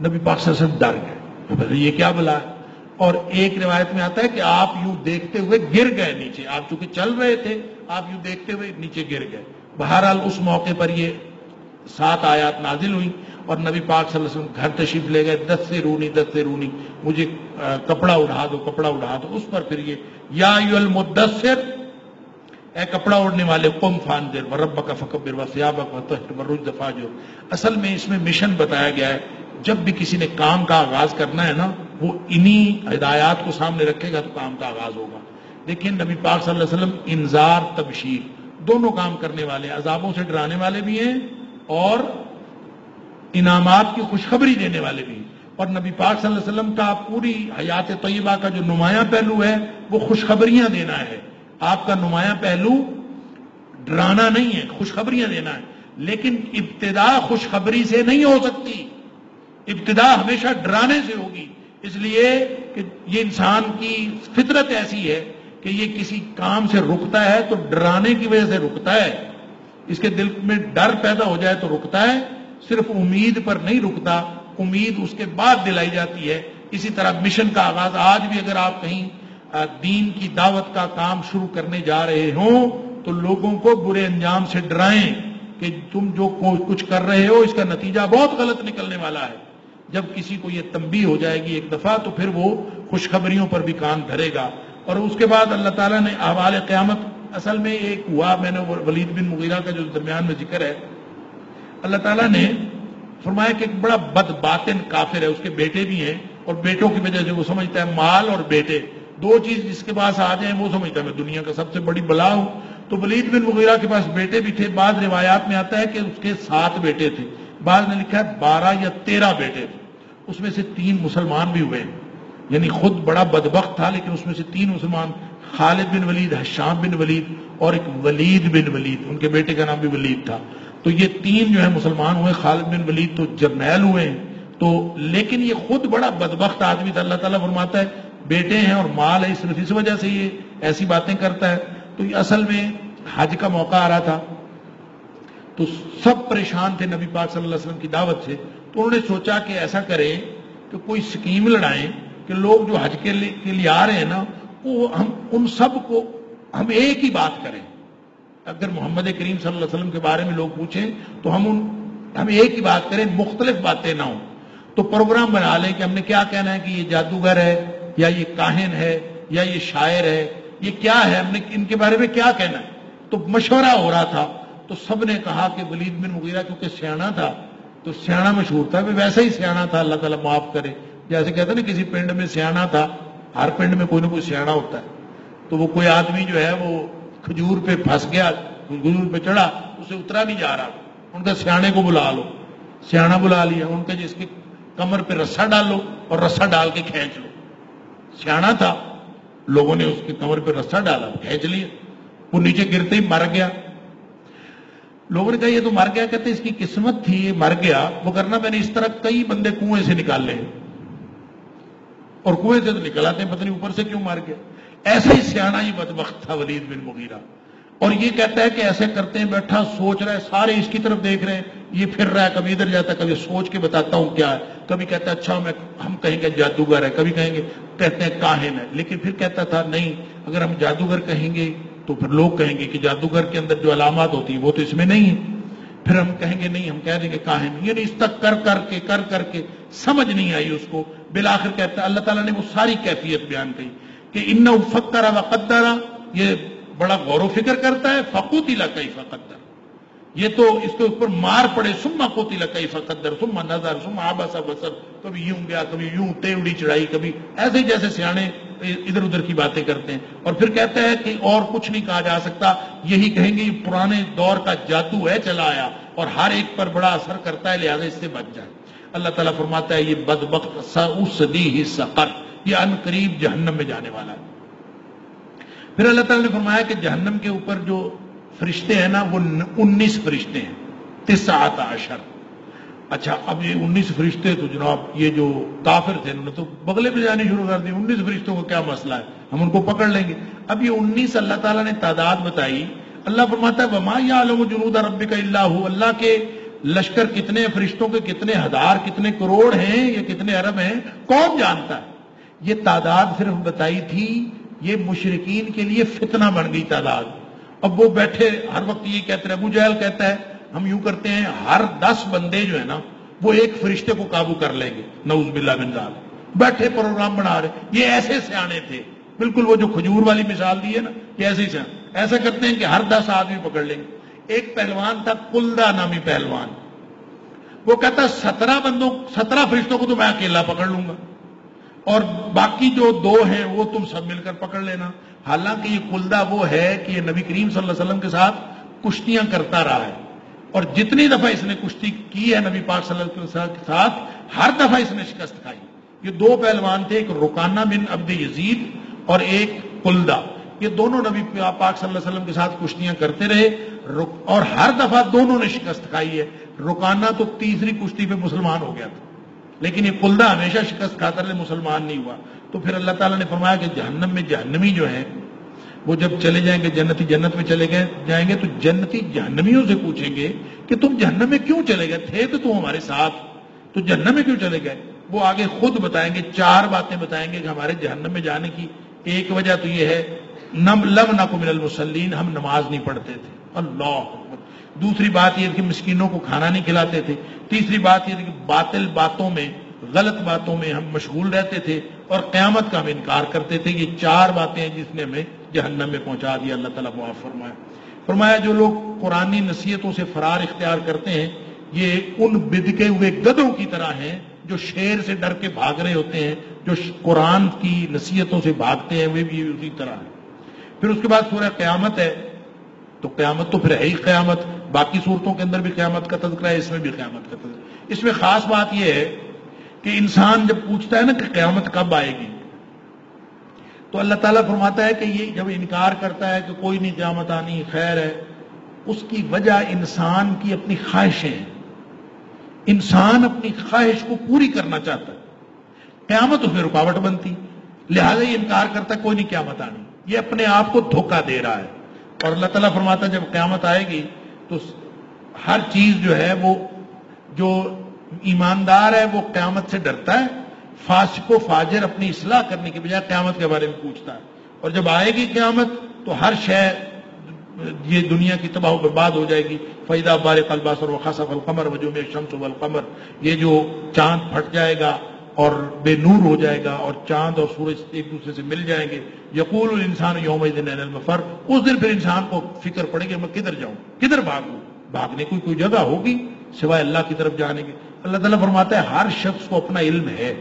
نبی پاک صلی اللہ علیہ وسلم ڈر گئے، تو بولے یہ کیا بلا ہے. اور ایک روایت میں آتا ہے کہ آپ یوں دیکھتے ہوئے گر گئے نیچے، آپ چونکہ چل رہے تھے آپ یوں دیکھتے ہوئے نیچے گر گئے. بہرحال اس موقع پر یہ 7 آیات نازل ہوئی اور نبی پاک صلی اللہ علیہ وسلم گھر تشریف لے گئے. دس سے رونی مجھے کپڑا اڑا دو. اس پر پھر یہ یا ایھا المدثر، اے کپڑا اوڑھنے والے، قم فانذر وربک فکبر وثیابک وطہر والرجز فاہجر. اصل میں اس میں مشن بتایا گیا ہے. جب بھی کسی نے کام کا آغاز کرنا ہے نا، وہ انہی ہدایات کو سامنے رکھے گا تو کام کا آغاز ہوگا. دیکھیں نبی پاک صلی اللہ علیہ وسلم انذار تبشیر دونوں کام کرنے والے، عذابوں سے ڈرانے والے بھی ہیں اور انعامات کی خوشخبری دینے والے بھی ہیں. اور نبی پاک صلی اللہ علیہ وسلم کا پوری حیات طیبہ کا جو نمایاں پہلو ہے وہ خوشخبریاں دینا ہے. آپ کا نمایاں پہلو ڈرانا نہیں ہے، خوشخبریاں دینا ہے. لیکن ابتدا خوشخبری سے نہیں ہو سکتی، ابتدا ہمیشہ ڈرانے سے ہوگی. اس لیے کہ یہ انسان کی فطرت ایسی ہے کہ یہ کسی کام سے رکتا ہے تو ڈرانے کی وجہ سے رکتا ہے. اس کے دل میں ڈر پیدا ہو جائے تو رکتا ہے، صرف امید پر نہیں رکتا، امید اس کے بعد دلائی جاتی ہے. اسی طرح مشن کا آغاز آج بھی اگر آپ کہیں دین کی دعوت کا کام شروع کرنے جا رہے ہوں تو لوگوں کو برے انجام سے ڈرائیں کہ تم جو کچھ کر رہے ہو اس کا نتیجہ بہت غلط نکلنے والا ہے. جب کسی کو یہ تنبیہ ہو جائے گی ایک دفعہ تو پھر وہ خوشخبریوں پر بھی کان دھرے گا. اور اس کے بعد اللہ تعالیٰ نے احوال قیامت اصل میں ایک ہوا، میں نے ولید بن مغیرہ کا جو درمیان میں ذکر ہے، اللہ تعالیٰ نے فرمایا کہ ایک بڑا بد باطن کافر ہے، اس کے بیٹے بھی ہیں اور بیٹوں کی وجہ سے وہ سمجھتا ہے مال اور بیٹے دو چیز جس کے پاس آ جائیں وہ سمجھتا ہے میں دنیا کا سب سے بڑی بلا ہوں. تو ولید بن مغیرہ کے پاس بیٹے بھی تھے. بعض روایات میں آتا ہے کہ اس کے 7 بیٹے تھے، بعض نے لکھا ہے 12 یا 13 بیٹے تھے. اس میں سے 3 مسلمان بھی ہوئے، یعنی خود بڑا بدبخت تھا لیکن اس میں سے 3 مسلمان، خالد بن ولید، حشام بن ولید اور ایک ولید بن ولید، ان کے بیٹے کا نام بھی ولید تھا. تو یہ 3 جو ہے مسلمان ہوئے. خالد بن ولید تو جرنیل ہوئے ہیں. تو لیکن یہ خود بڑا بدبخت آدمی تھا. اللہ تعالیٰ فرماتا ہے بیٹے ہیں اور مال ہے، صرف اس وجہ سے یہ ایسی باتیں کرتا ہے. تو یہ اصل میں حج کا موقع آ رہا تھا تو سب پریشان تھے نبی پاک صلی اللہ علیہ وسلم کی دعوت سے. تو انہوں نے سوچا کہ ایسا کریں کہ کوئی سکیم لڑائیں کہ لوگ جو حج کے لیے آ رہے ہیں نا وہ ہم ان سب کو ہم ایک ہی بات کریں. اگر محمد کریم صلی اللہ علیہ وسلم کے بارے میں لوگ پوچھیں تو ہم ایک ہی بات کریں، مختلف باتیں نہ ہوں. تو پروگرام بنا لیں کہ ہم نے کیا کہنا ہے کہ یہ جادوگر ہے یا یہ کاہن ہے یا یہ شاعر ہے، یہ کیا ہے، ہم نے ان کے بارے میں کیا کہنا ہے. تو مشورہ ہو رہا تھا تو سب نے کہا کہ ولید بن مغیرہ کیونکہ سیاںا تھا تو سیاںا مشہور تھا، ویسا ہی سیاںا تھا، اللہ تعالیٰ معاف کرے. جیسے کہتے ہیں نا کسی پنڈ میں سیاںا تھا، ہر پنڈ میں کوئی نہ کوئی سیاںا ہوتا ہے. تو وہ کوئی آدمی جو ہے وہ کھجور پہ پھنس گیا، کھجور پہ چڑھا، اسے اترا نہیں جا رہا. ان کا سیانے کو بلا لو، سیاںا بلا لیا. ان کا جس کے کمر پہ رسا ڈالو اور رسا ڈال کے کھینچ لو. سیاںا تھا، لوگوں نے اس کے کمر پہ رسا ڈالا، کھینچ لیا، وہ نیچے گرتے ہی مر گیا. لوگوں نے کہا یہ تو مر گیا. کہتے اس کی قسمت تھی یہ مر گیا، وہ کرنا میں نے اس طرح کئی بندے کنویں سے نکال لے اور کنویں سے تو نکل آتے ہیں، پتہ نہیں اوپر سے کیوں مر گیا. ایسا ہی سیاںا یہ بدبخت تھا ولید بن مغیرہ. اور یہ کہتا ہے کہ ایسے کرتے ہیں، بیٹھا سوچ رہا ہے، سارے اس کی طرف دیکھ رہے ہیں، یہ پھر رہا ہے، کبھی ادھر جاتا ہے، کبھی سوچ کے بتاتا ہوں کیا ہے، کبھی کہتا ہے اچھا ہم کہیں گے جادوگر ہے، کبھی کہیں گے کہتے ہیں کاہن ہے. لیکن پھر کہتا تھا نہیں، اگر ہم جادوگر کہیں گے تو پھر لوگ کہیں گے کہ جادوگر کے اندر جو علامات ہوتی ہیں وہ تو اس میں نہیں ہے. پھر ہم کہیں گے نہیں، ہم کہہ دیں گے کاہن. یعنی اس تک کر کے سمجھ نہیں آئی اس کو. بالآخر کہتا ہے اللہ تعالیٰ نے وہ ساری کیفیت بیان کی کہ انہ فکر وقدر، یہ بڑا غور و فکر کرتا ہے. فقتل کیف قدر، یہ تو اس کے اوپر مار پڑے، سما قتل کیف قدر ثم نظر ثم عبس بصر، کبھی یوں گیا کبھی یوں، تیوڑی چڑھائی کبھی ایسے جیسے سیانے ادھر ادھر کی باتیں کرتے ہیں، اور پھر کہتا ہے کہ اور کچھ نہیں کہا جا سکتا، یہی کہیں گے یہ پرانے دور کا جادو ہے چلا آیا اور ہر ایک پر بڑا اثر کرتا ہے، لہذا اس سے بچ جائے۔ اللہ تعالیٰ فرماتا ہے یہ بدبخت سأصلیہ سقر، یہ ان قریب جہنم میں جانے والا ہے۔ پھر اللہ تعالیٰ نے فرمایا کہ جہنم کے اوپر جو فرشتے ہیں نا وہ 19 فرشتے ہیں، 19۔ اچھا اب یہ 19 فرشتے تو جناب یہ جو کافر تھے انہوں نے تو بغلے پہ جانی شروع کر دی، 19 فرشتوں کو کیا مسئلہ ہے، ہم ان کو پکڑ لیں گے۔ اب یہ 19 اللہ تعالیٰ نے تعداد بتائی، اللہ فرماتا ہے وما یعلم جنود ربک الا هو، اللہ کے لشکر کتنے فرشتوں کے کتنے ہزار کتنے کروڑ ہیں یا کتنے ارب ہیں کون جانتا ہے۔ یہ تعداد صرف بتائی تھی، یہ مشرکین کے لیے فتنہ بن گئی تعداد۔ اب وہ بیٹھے ہر وقت یہ کہتے ہیں، ابو جہل کہتا ہے ہم یوں کرتے ہیں ہر 10 بندے جو ہے نا وہ ایک فرشتے کو قابو کر لیں گے، نعوذ باللہ من ذالک، بیٹھے پروگرام بنا رہے۔ یہ ایسے سیانے تھے، بالکل وہ جو کھجور والی مثال دی ہے نا، یہ ایسے ہی سیانے ایسا کرتے ہیں کہ ہر 10 آدمی پکڑ لیں گے۔ ایک پہلوان تھا کلدہ نامی پہلوان، وہ کہتا 17 فرشتوں کو تو میں اکیلا پکڑ لوں گا اور باقی جو 2 ہیں وہ تم سب مل کر پکڑ لینا۔ حالانکہ یہ کلدہ وہ ہے کہ یہ نبی کریم صلی اللہ علیہ وسلم کے ساتھ کشتیاں کرتا رہا ہے، اور جتنی دفعہ اس نے کشتی کی ہے نبی پاک صلی اللہ علیہ وسلم کے ساتھ ہر دفعہ اس نے شکست کھائی۔ یہ 2 پہلوان تھے، ایک رکانہ بن عبد یزید اور ایک کلدہ، یہ دونوں نبی پاک صلی اللہ علیہ وسلم کے ساتھ کشتیاں کرتے رہے اور ہر دفعہ دونوں نے شکست کھائی ہے۔ رکانہ تو تیسری کشتی پہ مسلمان ہو گیا تھا، لیکن یہ کلدہ ہمیشہ شکست کھاتا رہے، مسلمان نہیں ہوا۔ تو پھر اللہ تعالیٰ نے فرمایا کہ جہنم میں جہنمی جو ہیں وہ جب چلے جائیں گے، جنتی جنت میں چلے جائیں گے تو جنتی جہنمیوں سے پوچھیں گے کہ تم جہنم میں کیوں چلے گئے تھے، تو تم ہمارے ساتھ، تو جہنم میں کیوں چلے گئے؟ وہ آگے خود بتائیں گے، 4 باتیں بتائیں گے کہ ہمارے جہنم میں جانے کی ایک وجہ تو یہ ہے لم نکن من المصلین، ہم نماز نہیں پڑھتے تھے، اللہ اکبر۔ دوسری بات یہ کہ مسکینوں کو کھانا نہیں کھلاتے تھے۔ تیسری بات یہ کہ باطل باتوں میں، غلط باتوں میں ہم مشغول رہتے تھے، اور قیامت کا ہم انکار کرتے تھے۔ یہ 4 باتیں ہیں جس نے ہمیں جہنم میں پہنچا دیا۔ اللہ تعالیٰ معاف فرمائے۔ فرمایا جو لوگ قرآنی نصیحتوں سے فرار اختیار کرتے ہیں یہ ان بدکے ہوئے گدھوں کی طرح ہیں جو شیر سے ڈر کے بھاگ رہے ہوتے ہیں، جو قرآن کی نصیحتوں سے بھاگتے ہیں وہ بھی اسی طرح ہیں۔ پھر اس کے بعد سورہ قیامت ہے، تو قیامت تو پھر ہے ہی قیامت، باقی صورتوں کے اندر بھی قیامت کا تذکرہ ہے، اس میں بھی قیامت کا تذکرہ۔ اس میں خاص بات یہ ہے کہ انسان جب پوچھتا ہے نا کہ قیامت کب آئے گی، تو اللہ تعالیٰ فرماتا ہے کہ یہ جب انکار کرتا ہے کہ کوئی نہیں قیامت آنی، خیر ہے، اس کی وجہ انسان کی اپنی خواہشیں ہیں۔ انسان اپنی خواہش کو پوری کرنا چاہتا ہے، قیامت اس میں رکاوٹ بنتی، لہذا یہ انکار کرتا ہے کوئی نہیں قیامت آنی، یہ اپنے آپ کو دھوکہ دے رہا ہے۔ اور اللہ تعالیٰ فرماتا ہے جب قیامت آئے گی تو ہر چیز جو ہے وہ جو ایماندار ہے وہ قیامت سے ڈرتا ہے، فاسق و فاجر اپنی اصلاح کرنے کے بجائے قیامت کے بارے میں پوچھتا ہے۔ اور جب آئے گی قیامت تو ہر شے یہ دنیا کی تباہ و برباد ہو جائے گی۔ فَإِذَا بَرِقَ الْبَصَرُ وَخَسَفَ الْقَمَرُ وَجُمِعَ الشَّمْسُ وَالْقَمَرُ، یہ جو چاند پھٹ جائے گا اور بے نور ہو جائے گا اور چاند اور سورج ایک دوسرے سے مل جائیں گے۔ یقول الانسان یومئذ أين المفر، اس دن پھر انسان کو فکر پڑے گی میں کدھر جاؤں، کدھر بھاگوں، بھاگنے کی کوئی جگہ ہوگی سوائے اللہ کی طرف جانے کے۔ اللہ تعالیٰ فرماتا ہے ہر شخص کو اپنا علم ہے،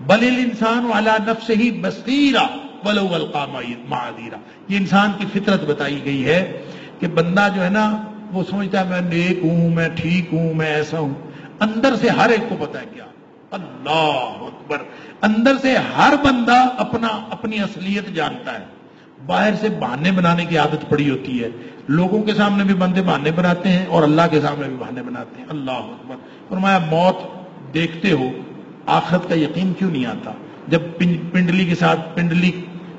بل الانسان علی نفسہ بصیرہ ولو القی معاذیرہ، یہ انسان کی فطرت بتائی گئی ہے کہ بندہ جو ہے نا وہ سمجھتا ہے میں نیک ہوں، میں ٹھیک ہوں، میں ایسا ہوں، اندر سے ہر ایک کو پتا ہے کیا، اللہ اکبر، اندر سے ہر بندہ اپنی اصلیت جانتا ہے۔ باہر سے بہانے بنانے کی عادت پڑی ہوتی ہے، لوگوں کے سامنے بھی بندے بہانے بناتے ہیں اور اللہ کے سامنے بھی بہانے بناتے ہیں۔ اللہ اکبر۔ فرمایا موت دیکھتے ہو، آخرت کا یقین کیوں نہیں آتا؟ جب پنڈلی کے ساتھ پنڈلی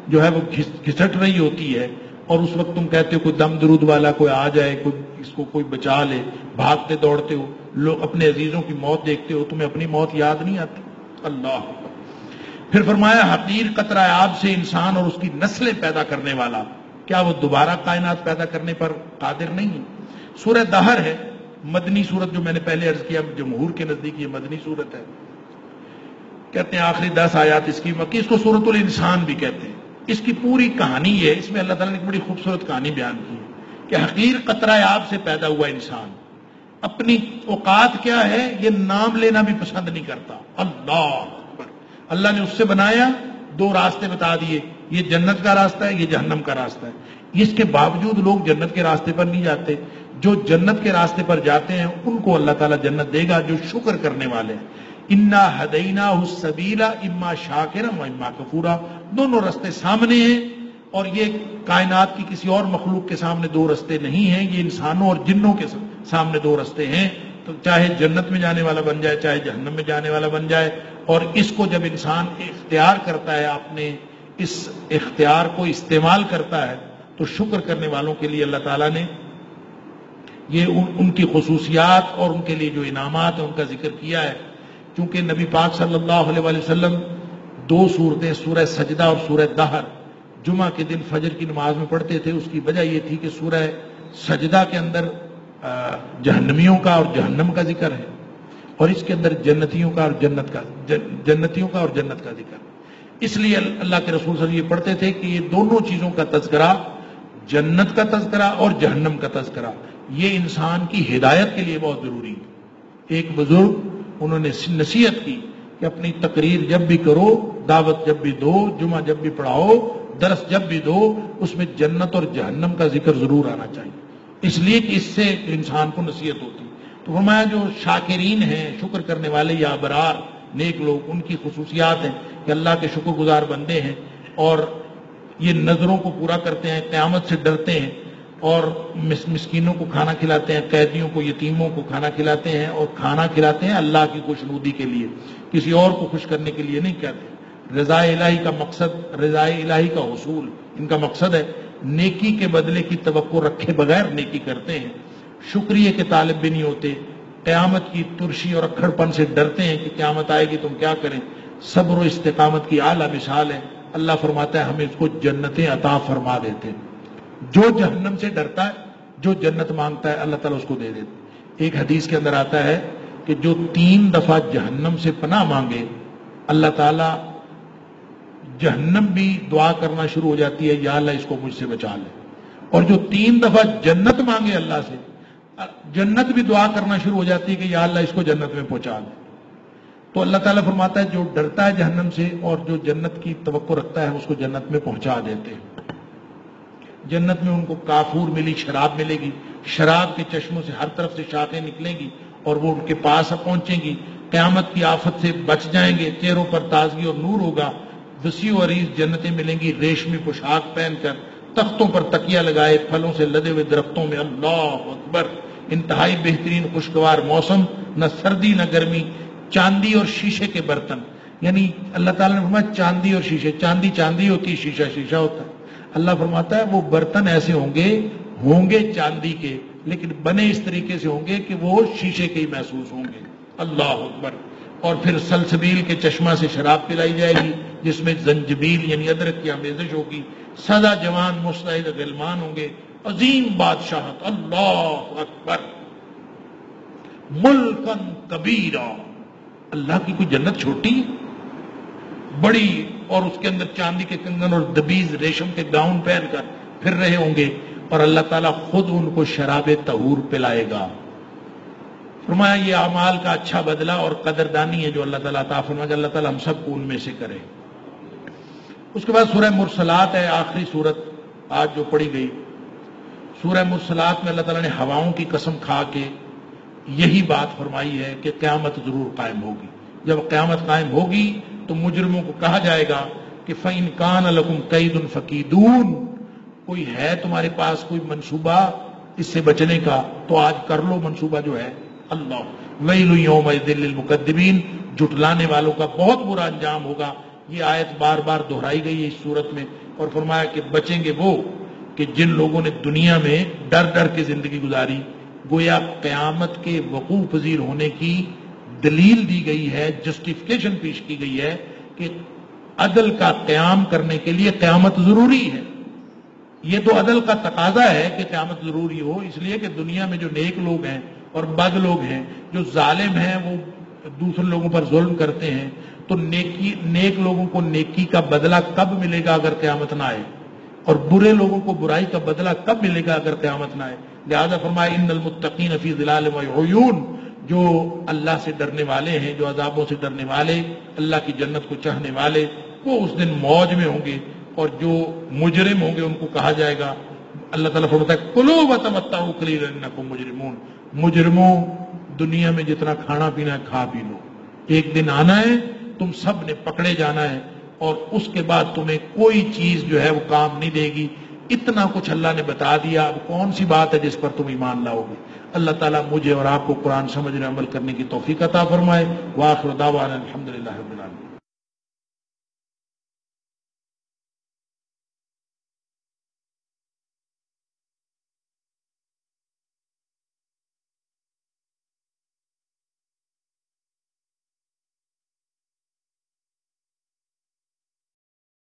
جو ہے وہ گھسٹ رہی ہوتی ہے اور اس وقت تم کہتے ہو کوئی دم درود والا کوئی آ جائے، کوئی اس کو کوئی بچا لے، بھاگتے دوڑتے ہو، لوگ اپنے عزیزوں کی موت دیکھتے ہو، تمہیں اپنی موت یاد نہیں آتی؟ اللہ۔ پھر فرمایا حقیر قطرہ آب سے انسان اور اس کی نسلیں پیدا کرنے والا، کیا وہ دوبارہ کائنات پیدا کرنے پر قادر نہیں ہے؟ سورہ دہر ہے، مدنی سورت، جو میں نے پہلے عرض کیا جمہور کے نزدیک یہ مدنی سورت ہے۔ کہتے ہیں آخری 10 آیات اس کی مکی، اس کو سورۃ الانسان بھی کہتے ہیں۔ اس کی پوری کہانی ہے، اس میں اللہ تعالیٰ نے ایک بڑی خوبصورت کہانی بیان کی ہے۔ کہ حقیر قطرہ آب سے پیدا ہوا انسان اپنی اوقات کیا ہے یہ نام لینا بھی پسند نہیں کرتا. اللہ اکبر. اللہ نے اس سے بنایا, دو راستے بتا دیے, یہ جنت کا راستہ ہے, یہ جہنم کا راستہ ہے. اس کے باوجود لوگ جنت کے راستے پر نہیں جاتے. جو جنت کے راستے پر جاتے ہیں ان کو اللہ تعالیٰ جنت دے گا جو شکر کرنے والے ہیں. انا ہدیناہ السبیل اما شاکرا و اما کفورا. دونوں راستے سامنے ہیں, اور یہ کائنات کی کسی اور مخلوق کے سامنے دو راستے نہیں ہیں, یہ انسانوں اور جنوں کے سامنے دو راستے ہیں. تو چاہے جنت میں جانے والا بن جائے چاہے جہنم میں جانے والا بن جائے. اور اس کو جب انسان اختیار کرتا ہے, اپنے اس اختیار کو استعمال کرتا ہے, تو شکر کرنے والوں کے لیے اللہ تعالیٰ نے یہ ان کی خصوصیات اور ان کے لیے جو انعامات ہیں ان کا ذکر کیا ہے. چونکہ نبی پاک صلی اللہ علیہ وآلہ وسلم دو صورتیں, سورہ سجدہ اور سورہ دہر, جمعہ کے دن فجر کی نماز میں پڑھتے تھے. اس کی وجہ یہ تھی کہ سورہ سجدہ کے اندر جہنمیوں کا اور جہنم کا ذکر ہے, اور اس کے اندر جنتیوں کا اور جنت کا ذکر. اس لیے اللہ کے رسول صلی اللہ علیہ وسلم یہ پڑھتے تھے کہ یہ دونوں چیزوں کا تذکرہ, جنت کا تذکرہ اور جہنم کا تذکرہ, یہ انسان کی ہدایت کے لیے بہت ضروری ہے. ایک بزرگ انہوں نے نصیحت کی کہ اپنی تقریر جب بھی کرو, دعوت جب بھی دو, جمعہ جب بھی پڑھاؤ, درس جب بھی دو, اس میں جنت اور جہنم کا ذکر ضرور آنا چاہیے, اس لیے کہ اس سے انسان کو نصیحت ہوتی. تو فرمایا جو شاکرین ہیں, شکر کرنے والے یا ابرار نیک لوگ, ان کی خصوصیات ہیں کہ اللہ کے شکر گزار بندے ہیں, اور یہ نظروں کو پورا کرتے ہیں, قیامت سے ڈرتے ہیں, اور مسکینوں کو کھانا کھلاتے ہیں, قیدیوں کو, یتیموں کو کھانا کھلاتے ہیں, اور کھانا کھلاتے ہیں اللہ کی خوشنودی کے لیے, کسی اور کو خوش کرنے کے لیے نہیں کہتے. رضا الہی کا مقصد, رضا الہی کا حصول ان کا مقصد ہے. نیکی کے بدلے کی توقع رکھے بغیر نیکی کرتے ہیں, شکریہ کے طالب بھی نہیں ہوتے, قیامت کی ترشی اور اکھڑ پن سے ڈرتے ہیں کہ قیامت آئے گی تم کیا کریں. صبر و استقامت کی اعلیٰ مثال ہے. اللہ فرماتا ہے ہم اس کو جنتیں عطا فرما دیتے. جو جہنم سے ڈرتا ہے, جو جنت مانگتا ہے, اللہ تعالیٰ اس کو دے دیتے. ایک حدیث کے اندر آتا ہے کہ جو 3 دفعہ جہنم سے پناہ مانگے, اللہ تعالیٰ جہنم بھی دعا کرنا شروع ہو جاتی ہے, یا اللہ اس کو مجھ سے بچا لے. اور جو 3 دفعہ جنت مانگے اللہ سے, جنت بھی دعا کرنا شروع ہو جاتی ہے کہ یا اللہ اس کو جنت میں پہنچا لے. تو اللہ تعالیٰ فرماتا ہے جو ڈرتا ہے جہنم سے اور جو جنت کی توقع رکھتا ہے اس کو جنت میں پہنچا دیتے ہیں. جنت میں ان کو کافور ملی, شراب ملے گی, شراب کے چشموں سے ہر طرف سے شاخیں نکلیں گی اور وہ ان کے پاس پہنچیں گی. قیامت کی آفت سے بچ جائیں گے, چہروں پر تازگی اور نور ہوگا. وسیع و عریض جنتیں ملیں گی, ریشمی پوشاک پہن کر, تختوں پر تکیہ لگائے, پھلوں سے لدے ہوئے درختوں میں. اللہ اکبر. انتہائی بہترین خوشگوار موسم, نہ سردی نہ گرمی, چاندی اور شیشے کے برتن. یعنی اللہ تعالیٰ نے فرمایا چاندی اور شیشے, چاندی چاندی ہوتی, شیشہ شیشہ ہوتا ہے. اللہ فرماتا ہے وہ برتن ایسے ہوں گے چاندی کے, لیکن بنے اس طریقے سے ہوں گے کہ وہ شیشے کے ہی محسوس ہوں گے. اللہ اکبر. اور پھر سلسبیل کے چشمہ سے شراب پلائی جائے گی جس میں زنجبیل یعنی ادرک کی آمیزش ہوگی. سدا جوان مستعد غلمان ہوں گے. عظیم بادشاہت. اللہ اکبر. ملکن کبیرہ. اللہ کی کوئی جنت چھوٹی بڑی, اور اس کے اندر چاندی کے کنگن اور دبیز ریشم کے گاؤن پہن کر پھر رہے ہوں گے, اور اللہ تعالیٰ خود ان کو شراب طہور پلائے گا. فرمایا یہ اعمال کا اچھا بدلہ اور قدردانی ہے جو اللہ تعالیٰ عطا فرمائے گا. اللہ تعالیٰ ہم سب کو ان میں سے کرے. اس کے بعد سورہ مرسلات ہے, آخری سورت آج جو پڑھی گئی. سورہ مرسلات میں اللہ تعالیٰ نے ہواؤں کی قسم کھا کے یہی بات فرمائی ہے کہ قیامت ضرور قائم ہوگی. جب قیامت قائم ہوگی تو مجرموں کو کہا جائے گا کہ فَإِن كَانَ لَكُمْ كَيْدٌ فَكِيدُونَ, کوئی ہے تمہارے پاس کوئی منصوبہ اس سے بچنے کا تو آج کر لو منصوبہ جو ہے. اللہ وَيْلٌ يَوْمَئِذٍ لِّلْمُكَذِّبِينَ, جھٹلانے والوں کا بہت برا انجام ہوگا. یہ آیت بار بار دہرائی گئی ہے اس صورت میں, اور فرمایا کہ بچیں گے وہ کہ جن لوگوں نے دنیا میں ڈر ڈر کے زندگی گزاری. گویا قیامت کے وقوع پذیر ہونے کی دلیل دی گئی ہے, جسٹیفیکیشن پیش کی گئی ہے کہ عدل کا قیام کرنے کے لیے قیامت ضروری ہے. یہ تو عدل کا تقاضا ہے کہ قیامت ضروری ہو, اس لیے کہ دنیا میں جو نیک لوگ ہیں اور بد لوگ ہیں, جو ظالم ہیں وہ دوسرے لوگوں پر ظلم کرتے ہیں, تو نیک لوگوں کو نیکی کا بدلہ کب ملے گا اگر قیامت نہ آئے؟ اور برے لوگوں کو برائی کا بدلہ کب ملے گا اگر قیامت نہ آئے؟ لہذا فرمایا ان المتقین فی ظلال و عیون، جو اللہ سے ڈرنے والے ہیں، جو عذابوں سے ڈرنے والے، اللہ کی جنت کو چاہنے والے، وہ اس دن موج میں ہوں گے، اور جو مجرم ہوں گے ان کو کہا جائے گا، اللہ تعالیٰ فرماتا ہے کلوا وتمتعوا قلیلا انکم مجرمون، مجرموں دنیا میں جتنا کھانا پینا ہے کھا پی لو، ایک دن آنا ہے تم سب نے پکڑے جانا ہے، اور اس کے بعد تمہیں کوئی چیز جو ہے وہ کام نہیں دے گی۔ اتنا کچھ اللہ نے بتا دیا، اب کون سی بات ہے جس پر تم ایمان لاؤ گے؟ اللہ تعالیٰ مجھے اور آپ کو قرآن سمجھنے عمل کرنے کی توفیق عطا فرمائے۔ وآخر دعوانا الحمدللہ رب العالمین۔